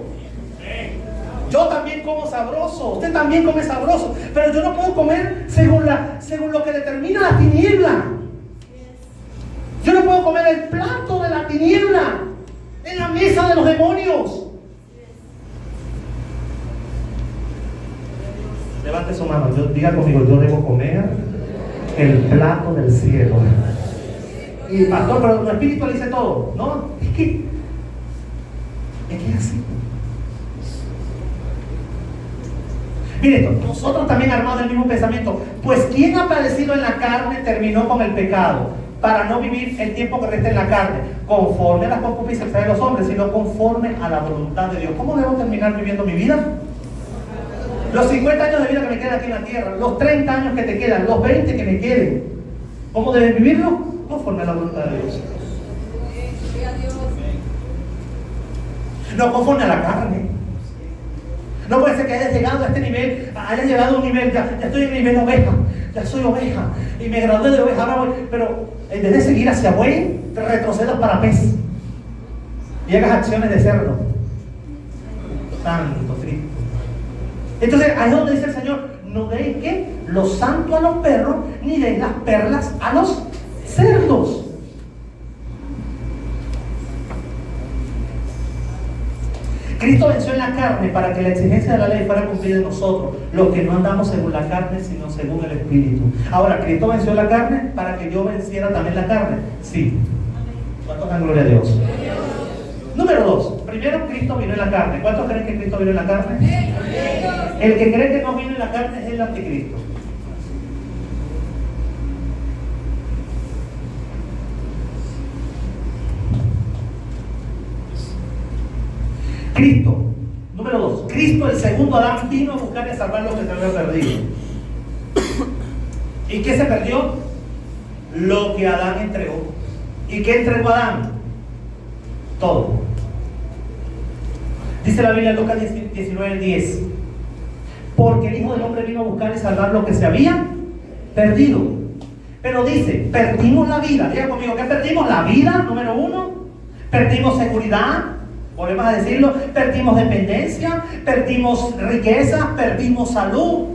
Yo también como sabroso. Usted también come sabroso. Pero yo no puedo comer según lo que determina la tiniebla. Yo no puedo comer el plato de la tiniebla en la mesa de los demonios. Levante su mano, diga conmigo, yo debo comer el plato del cielo. Y pastor, pero tu espíritu le dice todo. No, es que es así. Mire esto, nosotros también armamos el mismo pensamiento. Pues quien ha padecido en la carne terminó con el pecado, para no vivir el tiempo que resta en la carne, conforme a las concupiscencias de los hombres, sino conforme a la voluntad de Dios. ¿Cómo debo terminar viviendo mi vida? Los 50 años de vida que me quedan aquí en la tierra, los 30 años que te quedan, los 20 que me queden. ¿Cómo debes vivirlo? Conforme a la voluntad de Dios. No conforme a la carne. No puede ser que hayas llegado a este nivel, hayas llegado a un nivel, ya estoy en el nivel oveja, ya soy oveja, y me gradué de oveja, ahora voy, pero en vez de seguir hacia buey, te retrocedas para pez. Y hagas acciones de cerdo. Santo Cristo. Entonces, ahí es donde dice el Señor, no deis que lo santo a los perros, ni deis las perlas a los cerdos. Cristo venció en la carne para que la exigencia de la ley fuera cumplida en nosotros, los que no andamos según la carne, sino según el Espíritu. Ahora, Cristo venció la carne para que yo venciera también la carne. Sí. ¿Cuántos dan gloria a Dios? Número 2. Primero, Cristo vino en la carne. ¿Cuántos creen que Cristo vino en la carne? El que cree que no vino en la carne es el anticristo. Cristo, número 2. Cristo, el segundo Adán, vino a buscar y a salvar lo que se había perdido. ¿Y qué se perdió? Lo que Adán entregó. ¿Y qué entregó Adán? Todo. Dice la Biblia en Lucas 19:10. Porque el Hijo del Hombre vino a buscar y salvar lo que se había perdido. Pero dice, perdimos la vida. Diga conmigo, ¿qué perdimos? La vida, número 1. Perdimos seguridad. Volvemos a decirlo, perdimos dependencia, perdimos riqueza, perdimos salud.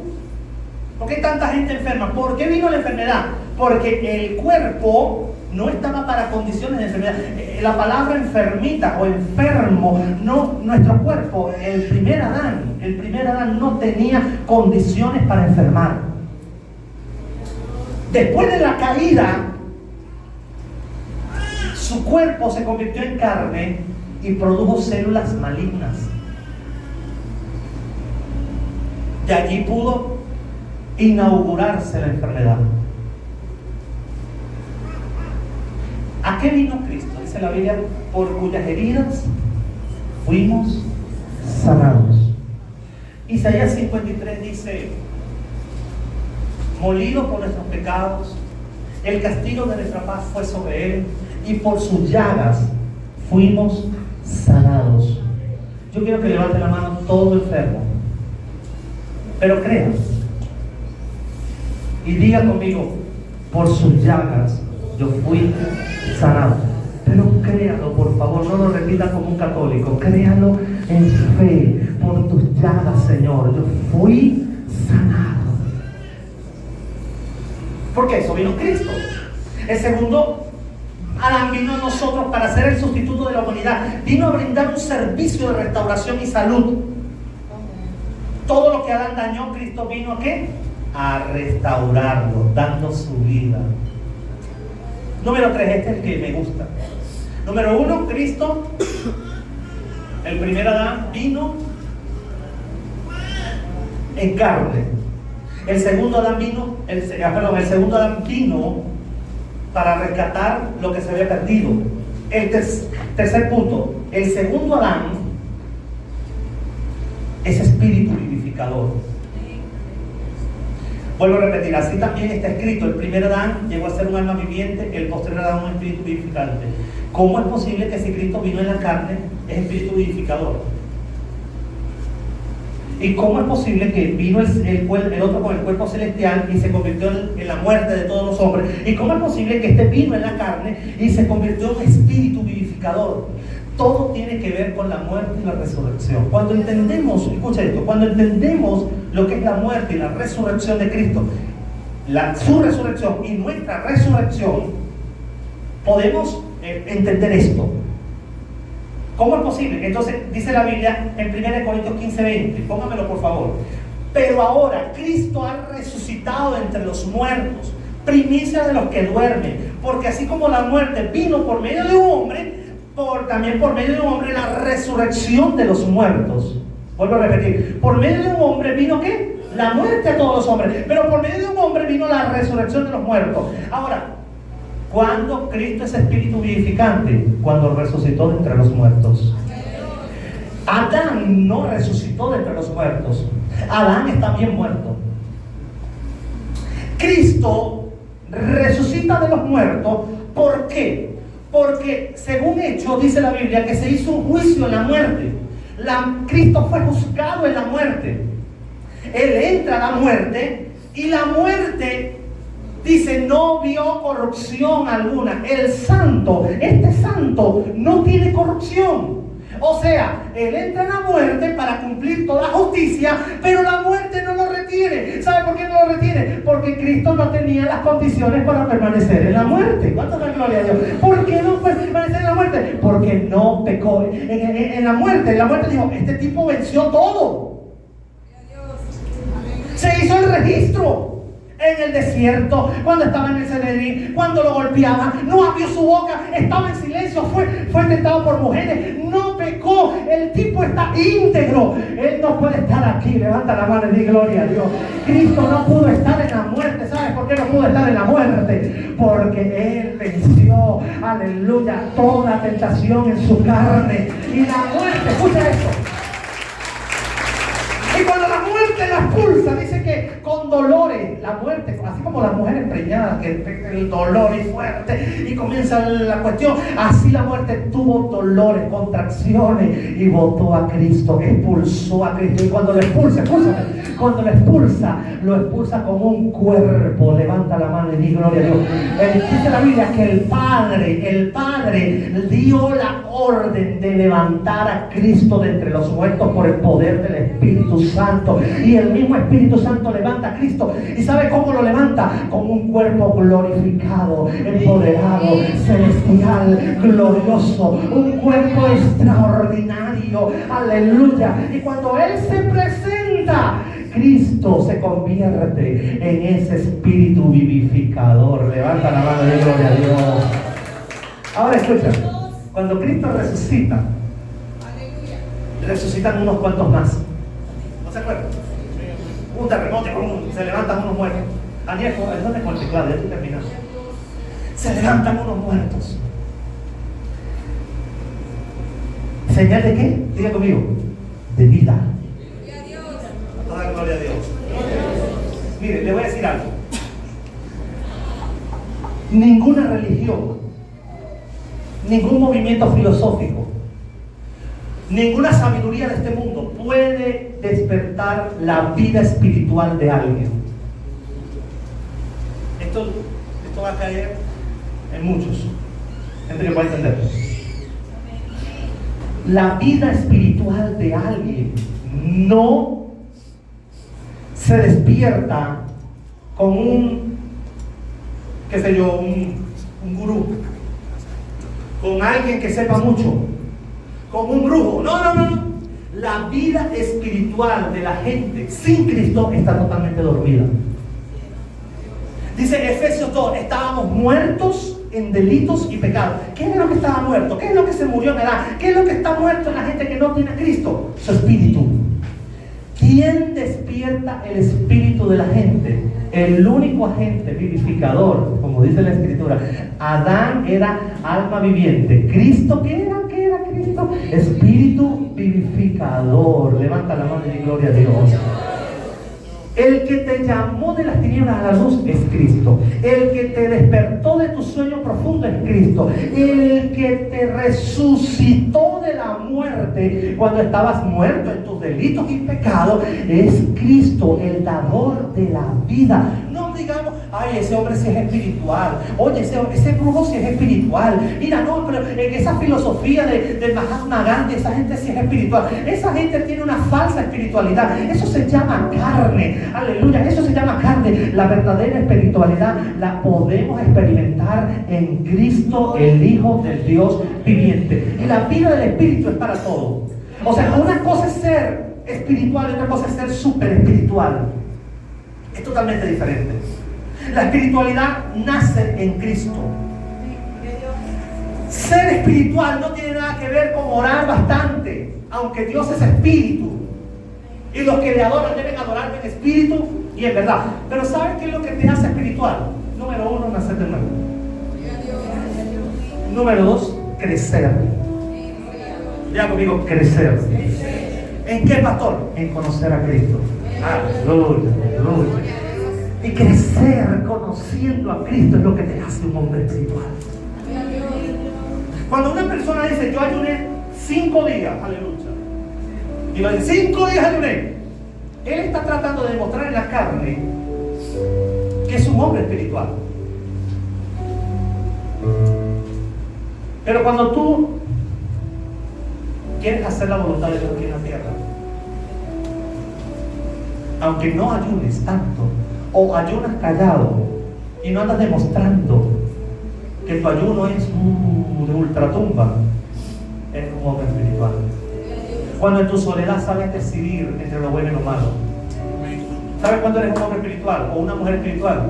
¿Por qué tanta gente enferma? ¿Por qué vino la enfermedad? Porque el cuerpo no estaba para condiciones de enfermedad. La palabra enfermita o enfermo, no, nuestro cuerpo, el primer Adán no tenía condiciones para enfermar. Después de la caída, su cuerpo se convirtió en carne y produjo células malignas. De allí pudo inaugurarse la enfermedad. ¿A qué vino Cristo? Dice la Biblia, por cuyas heridas fuimos sanados. Isaías 53 dice, molido por nuestros pecados, el castigo de nuestra paz fue sobre él, y por sus llagas fuimos sanados. Yo quiero que levante la mano todo enfermo, pero crea y diga conmigo, por sus llagas yo fui sanado. Pero créalo, por favor, no lo repita como un católico, créalo en fe. Por tus llagas, Señor, yo fui sanado. Porque eso vino Cristo. El segundo Adán vino a nosotros para ser el sustituto de la humanidad. Vino a brindar un servicio de restauración y salud. Todo lo que Adán dañó, Cristo vino ¿a qué? A restaurarlo, dando su vida. Número 3, este es el que me gusta. Número 1, Cristo, el primer Adán, vino en carne. El segundo Adán vino, el segundo Adán vino para rescatar lo que se había perdido. El tercer punto, el segundo Adán es espíritu vivificador. Vuelvo a repetir, así también está escrito, el primer Adán llegó a ser un alma viviente, el posterior Adán un espíritu vivificante. ¿Cómo es posible que si Cristo vino en la carne es espíritu vivificador? ¿Y cómo es posible que vino el otro con el cuerpo celestial y se convirtió en la muerte de todos los hombres? ¿Y cómo es posible que este vino en la carne y se convirtió en espíritu vivificador? Todo tiene que ver con la muerte y la resurrección. Cuando entendemos, escucha esto, cuando entendemos lo que es la muerte y la resurrección de Cristo, su resurrección y nuestra resurrección, podemos entender esto. ¿Cómo es posible? Entonces dice la Biblia en 1 Corintios 15:20, póngamelo por favor. Pero ahora Cristo ha resucitado entre los muertos, primicia de los que duermen, porque así como la muerte vino por medio de un hombre, también por medio de un hombre la resurrección de los muertos. Vuelvo a repetir, por medio de un hombre vino ¿qué? La muerte a todos los hombres, pero por medio de un hombre vino la resurrección de los muertos. Ahora, ¿cuándo Cristo es espíritu vivificante? Cuando resucitó de entre los muertos. Adán no resucitó de entre los muertos. Adán está bien muerto. Cristo resucita de los muertos. ¿Por qué? Porque según Hechos dice la Biblia que se hizo un juicio en la muerte. Cristo fue juzgado en la muerte. Él entra a la muerte y la muerte dice no vio corrupción alguna. El santo, este santo no tiene corrupción. O sea, él entra en la muerte para cumplir toda justicia, pero la muerte no lo retiene. ¿Sabe por qué no lo retiene? Porque Cristo no tenía las condiciones para permanecer en la muerte. ¿Cuánto da gloria a Dios? ¿Por qué no puede permanecer en la muerte? Porque no pecó. En la muerte dijo, este tipo venció todo. Se hizo el registro. En el desierto, cuando estaba en el Sanedrín, cuando lo golpeaban, no abrió su boca, estaba en silencio, fue tentado por mujeres, no pecó, el tipo está íntegro. Él no puede estar aquí. Levanta la mano y di gloria a Dios. Cristo no pudo estar en la muerte. ¿Sabes por qué no pudo estar en la muerte? Porque Él venció, aleluya, toda tentación en su carne. Y la muerte, escucha esto. Y cuando la muerte la expulsa, dice que con dolores, la muerte, así como las mujeres preñadas, que el dolor es fuerte y comienza la cuestión, así la muerte tuvo dolores, contracciones y botó a Cristo, expulsó a Cristo. Y cuando lo expulsa, lo expulsa con un cuerpo. Levanta la mano y di gloria a Dios. Dice la Biblia que el Padre dio la orden de levantar a Cristo de entre los muertos por el poder del Espíritu Santo. Y el mismo Espíritu Santo levanta a Cristo. ¿Y sabe cómo lo levanta? Con un cuerpo glorificado, empoderado, celestial, glorioso, un cuerpo extraordinario. Aleluya. Y cuando Él se presenta, Cristo se convierte en ese espíritu vivificador. Levanta la mano de gloria a Dios. Ahora escucha, cuando Cristo resucita, resucitan unos cuantos más. ¿No se acuerdan? Un terremoto, se levantan unos muertos. Aniel, ayúdame con el teclado, ya estoy terminando. Se levantan unos muertos. ¿Señal de qué? Diga conmigo. De vida. Toda gloria a Dios. Mire, le voy a decir algo. Ninguna religión, ningún movimiento filosófico, ninguna sabiduría de este mundo puede despertar la vida espiritual de alguien. Esto va a caer en muchos. Gente que puede entender. La vida espiritual de alguien no se despierta con un gurú, con alguien que sepa mucho, con un brujo. No. La vida espiritual de la gente sin Cristo está totalmente dormida. Dice Efesios 2, estábamos muertos en delitos y pecados. ¿Qué es lo que estaba muerto? ¿Qué es lo que se murió en edad? ¿Qué es lo que está muerto en la gente que no tiene a Cristo? Su espíritu. ¿Quién despierta el espíritu de la gente? El único agente vivificador, como dice la Escritura. Adán era alma viviente. ¿Cristo qué era? ¿Qué era Cristo? Espíritu vivificador. Levanta la mano y di gloria a Dios. El que te llamó de las tinieblas a la luz es Cristo. El que te despertó de tu sueño profundo es Cristo. El que te resucitó de la muerte cuando estabas muerto en tus delitos y pecados es Cristo, el dador de la vida. No digamos, ay, ese hombre sí es espiritual. Oye, ese brujo sí es espiritual. Mira, no, pero en esa filosofía de Mahatma Gandhi, esa gente sí es espiritual. Esa gente tiene una falsa espiritualidad. Eso se llama carne. Aleluya, eso se llama carne. La verdadera espiritualidad la podemos experimentar en Cristo, el Hijo del Dios viviente. Y la vida del Espíritu es para todo. O sea, una cosa es ser espiritual y otra cosa es ser súper espiritual. Es totalmente diferente. La espiritualidad nace en Cristo. Ser espiritual no tiene nada que ver con orar bastante, aunque Dios es espíritu. Y los que le adoran deben adorarme en espíritu y en verdad. Pero ¿sabes qué es lo que te hace espiritual? Número 1, nacer de nuevo. Número 2, crecer. Diga conmigo, crecer. ¿En qué, pastor? En conocer a Cristo. Aleluya, aleluya. Y crecer conociendo a Cristo es lo que te hace un hombre espiritual. Cuando una persona dice, yo ayuné 5 días, aleluya. Y lo dice, 5 días ayuné. Él está tratando de demostrar en la carne que es un hombre espiritual. Pero cuando tú quieres hacer la voluntad de Dios aquí en la tierra, aunque no ayunes tanto, o ayunas callado y no andas demostrando que tu ayuno es de ultratumba, eres un hombre espiritual. Cuando en tu soledad sabes decidir entre lo bueno y lo malo. ¿Sabes cuándo eres un hombre espiritual o una mujer espiritual?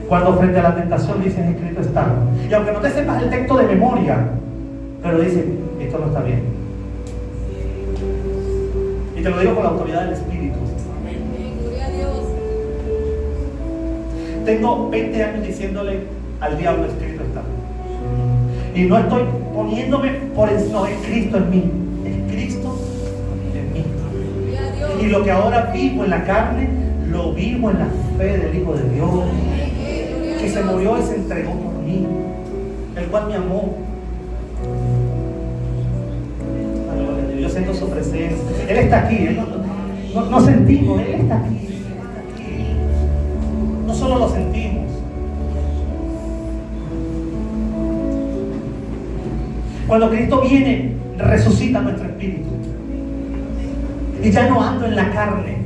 Cuando frente a la tentación dices, escrito está. Y aunque no te sepas el texto de memoria, pero dices, esto no está bien. Y te lo digo con la autoridad del Espíritu. Tengo 20 años diciéndole al diablo, escrito está. Y no estoy poniéndome por encima, no, es Cristo en mí. Es Cristo en mí. Y lo que ahora vivo en la carne, lo vivo en la fe del Hijo de Dios, que se murió y se entregó por mí, el cual me amó. Yo siento su presencia. Él está aquí. No sentimos, Él está aquí. No solo lo sentimos. Cuando Cristo viene, resucita nuestro espíritu. Y ya no ando en la carne.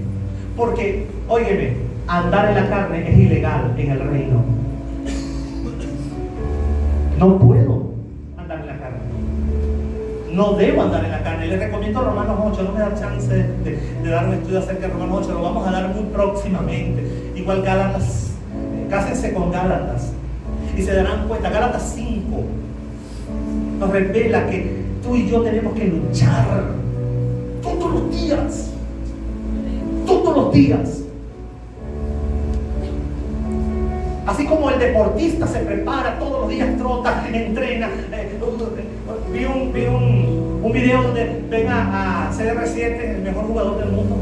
Porque, óyeme, andar en la carne es ilegal en el reino. No puedo andar en la carne. No debo andar en la carne. Les recomiendo Romanos 8. No me da chance de dar un estudio acerca de Romanos 8. Lo vamos a dar muy próximamente. Igual Gálatas. Cásense con Gálatas. Y se darán cuenta. Gálatas 5 nos revela que tú y yo tenemos que luchar todos los días. Todos los días. Así como el deportista se prepara todos los días, trota, entrena. Vi un video donde ven a CR7, el mejor jugador del mundo.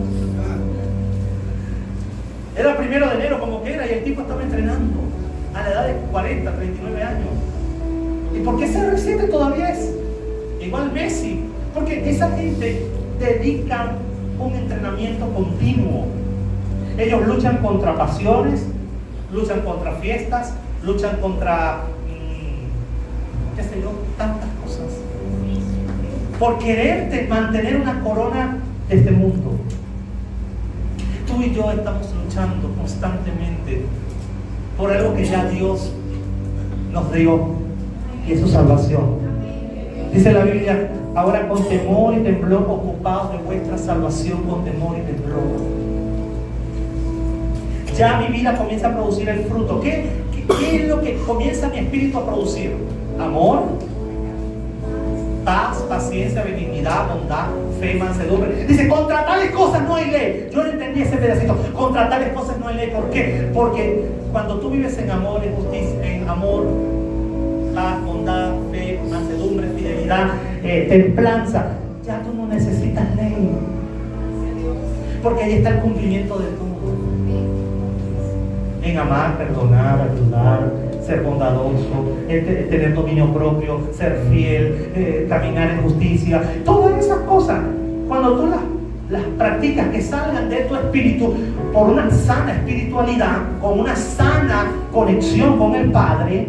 Era el 1 de enero como que era, y el tipo estaba entrenando a la edad de 40, 39 años. ¿Y por qué CR7 todavía es igual Messi? Porque esa gente dedica un entrenamiento continuo. Ellos luchan contra pasiones, luchan contra fiestas, luchan contra, qué sé yo, tantas cosas. Por quererte mantener una corona de este mundo. Tú y yo estamos luchando constantemente por algo que ya Dios nos dio, y es su salvación. Dice la Biblia, ahora con temor y temblor ocupados de vuestra salvación, con temor y temblor. Ya mi vida comienza a producir el fruto. ¿Qué es lo que comienza mi espíritu a producir? Amor, paz, paciencia, benignidad, bondad, fe, mansedumbre. Dice, contra tales cosas no hay ley. Yo no entendí ese pedacito. Contra tales cosas no hay ley. ¿Por qué? Porque cuando tú vives en amor, en justicia, en amor, paz, bondad, fe, mansedumbre, fidelidad, templanza, ya tú no necesitas ley. Porque ahí está el cumplimiento de todo. en amar, perdonar, ayudar, ser bondadoso, tener dominio propio, ser fiel, caminar en justicia. Todas esas cosas, cuando tú las practicas, que salgan de tu espíritu por una sana espiritualidad, con una sana conexión con el Padre,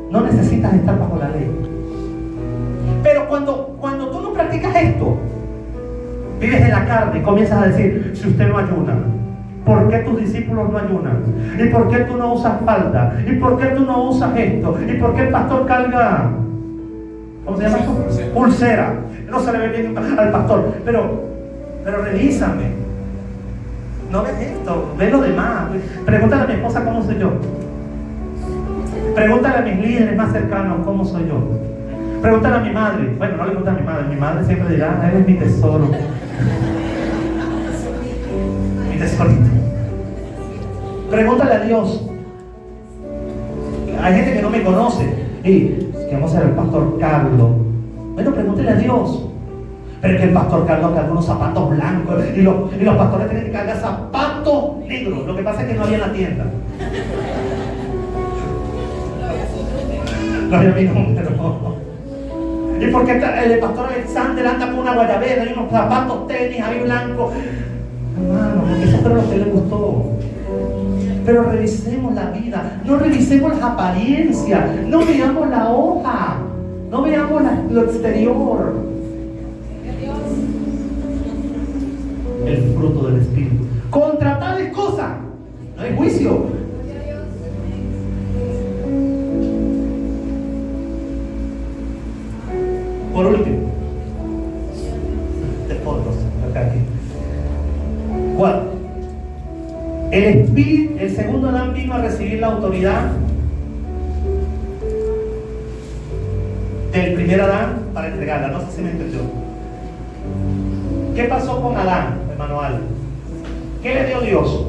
no necesitas estar bajo la ley. Pero cuando tú no practicas esto, vives en la carne y comienzas a decir: si usted no ayuna, ¿por qué tus discípulos no ayunan? ¿Y por qué tú no usas falda? ¿Y por qué tú no usas esto? ¿Y por qué el pastor carga, ¿cómo se llama esto? Pulsera. No se le ve bien al pastor. Pero revísame. No ves esto, ve lo demás. Pregúntale a mi esposa cómo soy yo. Pregúntale a mis líderes más cercanos cómo soy yo. Pregúntale a mi madre. Bueno, no le pregunta a mi madre. Mi madre siempre dirá: eres mi tesoro. Mi tesorito. Pregúntale a Dios. Hay gente que no me conoce. Y vamos a ser el pastor Carlos. Bueno, pregúntale a Dios. Pero es que el pastor Carlos carga unos zapatos blancos y los pastores tienen que cargar zapatos negros. Lo que pasa es que no había en la tienda. No había mi número. ¿Y por qué el pastor Alexander anda con una guayabera y unos zapatos tenis ahí blancos? Hermano, porque eso fue lo que le gustó. Pero revisemos la vida, no revisemos las apariencias, no veamos la hoja, no veamos lo exterior. El fruto del Espíritu. Contra tales cosas no hay juicio. Por último, de fondos, acá aquí. 4. El segundo Adán vino a recibir la autoridad del primer Adán para entregarla. No sé si me entendió. ¿Qué pasó con Adán, hermano Al? ¿Qué le dio Dios?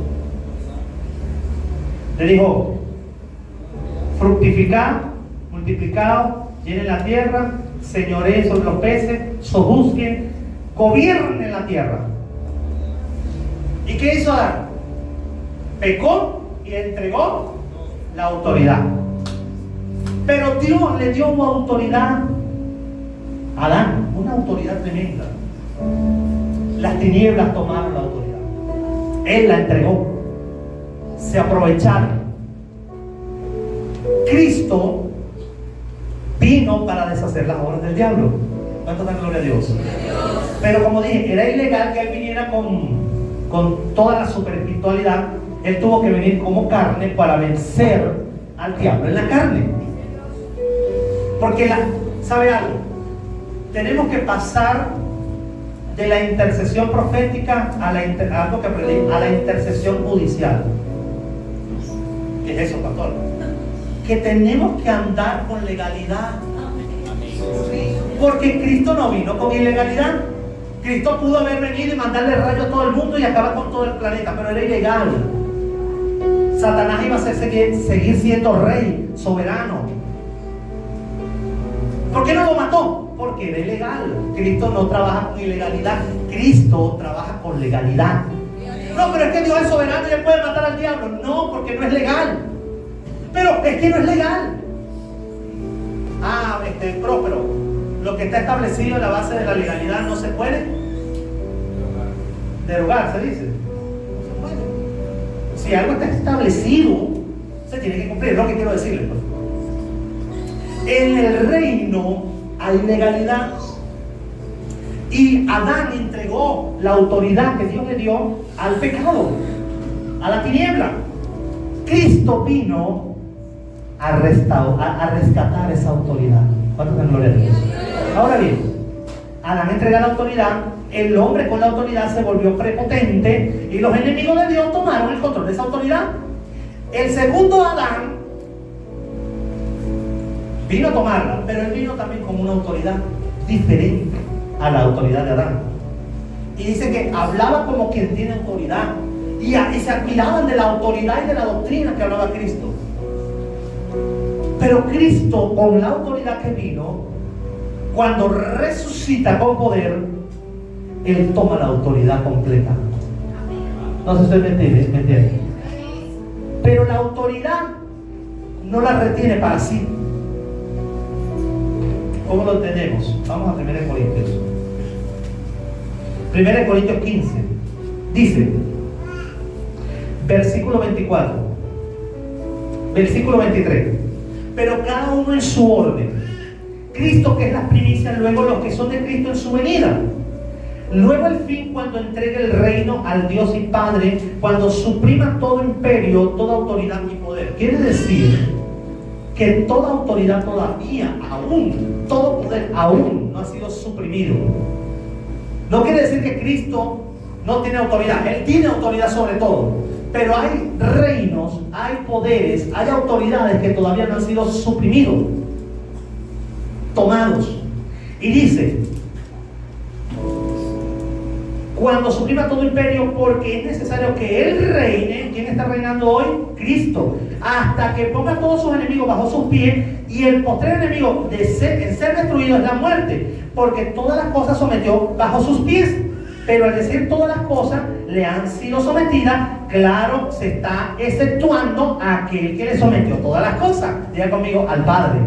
Le dijo: fructificad, multiplicaos, llenen la tierra, señoreen sobre los peces, sojuzguen, gobiernen la tierra. ¿Y qué hizo Adán? Pecó y entregó la autoridad. Pero Dios le dio una autoridad a Adán, una autoridad tremenda. Las tinieblas tomaron la autoridad. Él la entregó. Se aprovecharon. Cristo vino para deshacer las obras del diablo. ¿Cuánto da gloria a Dios? Pero como dije, era ilegal que Él viniera con toda la superespiritualidad. Él tuvo que venir como carne para vencer al diablo en la carne. Porque ¿sabe algo? Tenemos que pasar de la intercesión profética a algo que aprendí, a la intercesión judicial. ¿Qué es eso, pastor? Que tenemos que andar con legalidad. Porque Cristo no vino con ilegalidad. Cristo pudo haber venido y mandarle rayos a todo el mundo y acabar con todo el planeta, pero era ilegal. Satanás iba a seguir siendo rey, soberano. ¿Por qué no lo mató? Porque era ilegal. Cristo no trabaja con ilegalidad. Cristo trabaja con legalidad. No, pero es que Dios es soberano y Él puede matar al diablo. No, porque no es legal. Pero es que no es legal. Próspero, lo que está establecido en la base de la legalidad no se puede derogar, se dice. No se puede. Si algo está establecido, se tiene que cumplir. Es lo que quiero decirles. En el reino hay legalidad. Y Adán entregó la autoridad que Dios le dio al pecado, a la tiniebla. Cristo vino a rescatar esa autoridad. ¿Cuánto dan gloria a Dios? Ahora bien, Adán entrega la autoridad, el hombre con la autoridad se volvió prepotente y los enemigos de Dios tomaron el control de esa autoridad. El segundo Adán vino a tomarla, pero él vino también con una autoridad diferente a la autoridad de Adán. Y dice que hablaba como quien tiene autoridad y se admiraban de la autoridad y de la doctrina que hablaba Cristo. Pero Cristo, con la autoridad que vino, cuando resucita con poder, Él toma la autoridad completa. No sé si ustedes me entienden. pero la autoridad no la retiene para sí. ¿Cómo lo tenemos? Vamos a 1 Corintios. 1 Corintios 15. Dice, versículo 24, versículo 23. Pero cada uno en su orden. Cristo, que es la primicia, luego los que son de Cristo en su venida. Luego el fin, cuando entregue el reino al Dios y Padre, cuando suprima todo imperio, toda autoridad y poder. Quiere decir que toda autoridad todavía, aún, todo poder aún no ha sido suprimido. No quiere decir que Cristo no tiene autoridad. Él tiene autoridad sobre todo. Pero hay reinos, hay poderes, hay autoridades que todavía no han sido suprimidos, tomados. Y dice, cuando suprima todo imperio, porque es necesario que Él reine. ¿Quién está reinando hoy? Cristo. Hasta que ponga a todos sus enemigos bajo sus pies. Y el postrer enemigo en ser destruido es la muerte, porque todas las cosas sometió bajo sus pies. Pero al decir todas las cosas le han sido sometidas, claro, se está exceptuando a aquel que le sometió todas las cosas. Diga conmigo, al Padre.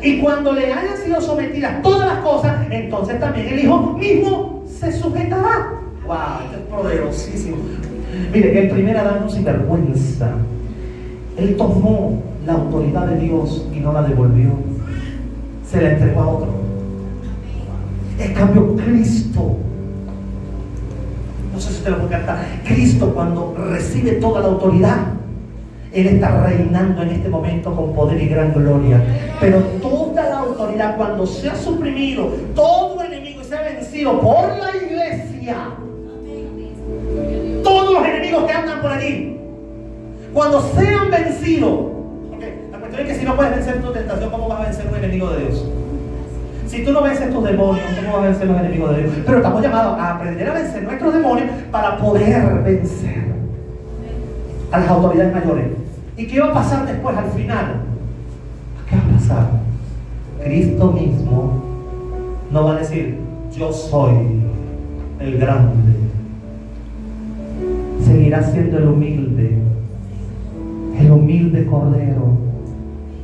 Y cuando le hayan sido sometidas todas las cosas, entonces también el Hijo mismo se sujetará. ¡Wow! Esto es poderosísimo. Mire, el primer Adán no sinvergüenza. Él tomó la autoridad de Dios y no la devolvió. Se la entregó a otro. En cambio, Cristo, no sé si usted lo puede cantar, Cristo cuando recibe toda la autoridad, Él está reinando en este momento con poder y gran gloria. Pero toda la autoridad, cuando sea suprimido todo enemigo y sea vencido por la iglesia, todos los enemigos que andan por allí, cuando sean vencidos, okay, la cuestión es que si no puedes vencer tu tentación, ¿cómo vas a vencer un enemigo de Dios? Si tú no vences tus demonios, ¿cómo vas a vencer los enemigos de Dios? Pero estamos llamados a aprender a vencer nuestros demonios para poder vencer a las autoridades mayores. ¿Y qué va a pasar después al final? ¿Qué va a pasar? Cristo mismo no va a decir, yo soy el grande. Seguirá siendo el humilde Cordero.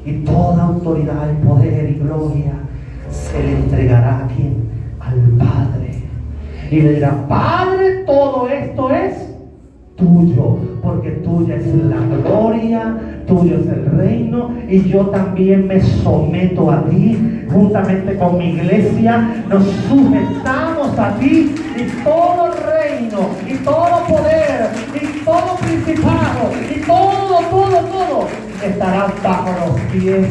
Y toda autoridad y poder y gloria se le entregará a ¿quién? Al Padre. Y le dirá, Padre, todo esto es tuyo, porque tuya es la gloria, tuyo es el reino, y yo también me someto a ti, juntamente con mi iglesia, nos sujetamos a ti, y todo reino, y todo poder, y todo principado, y todo estará bajo los pies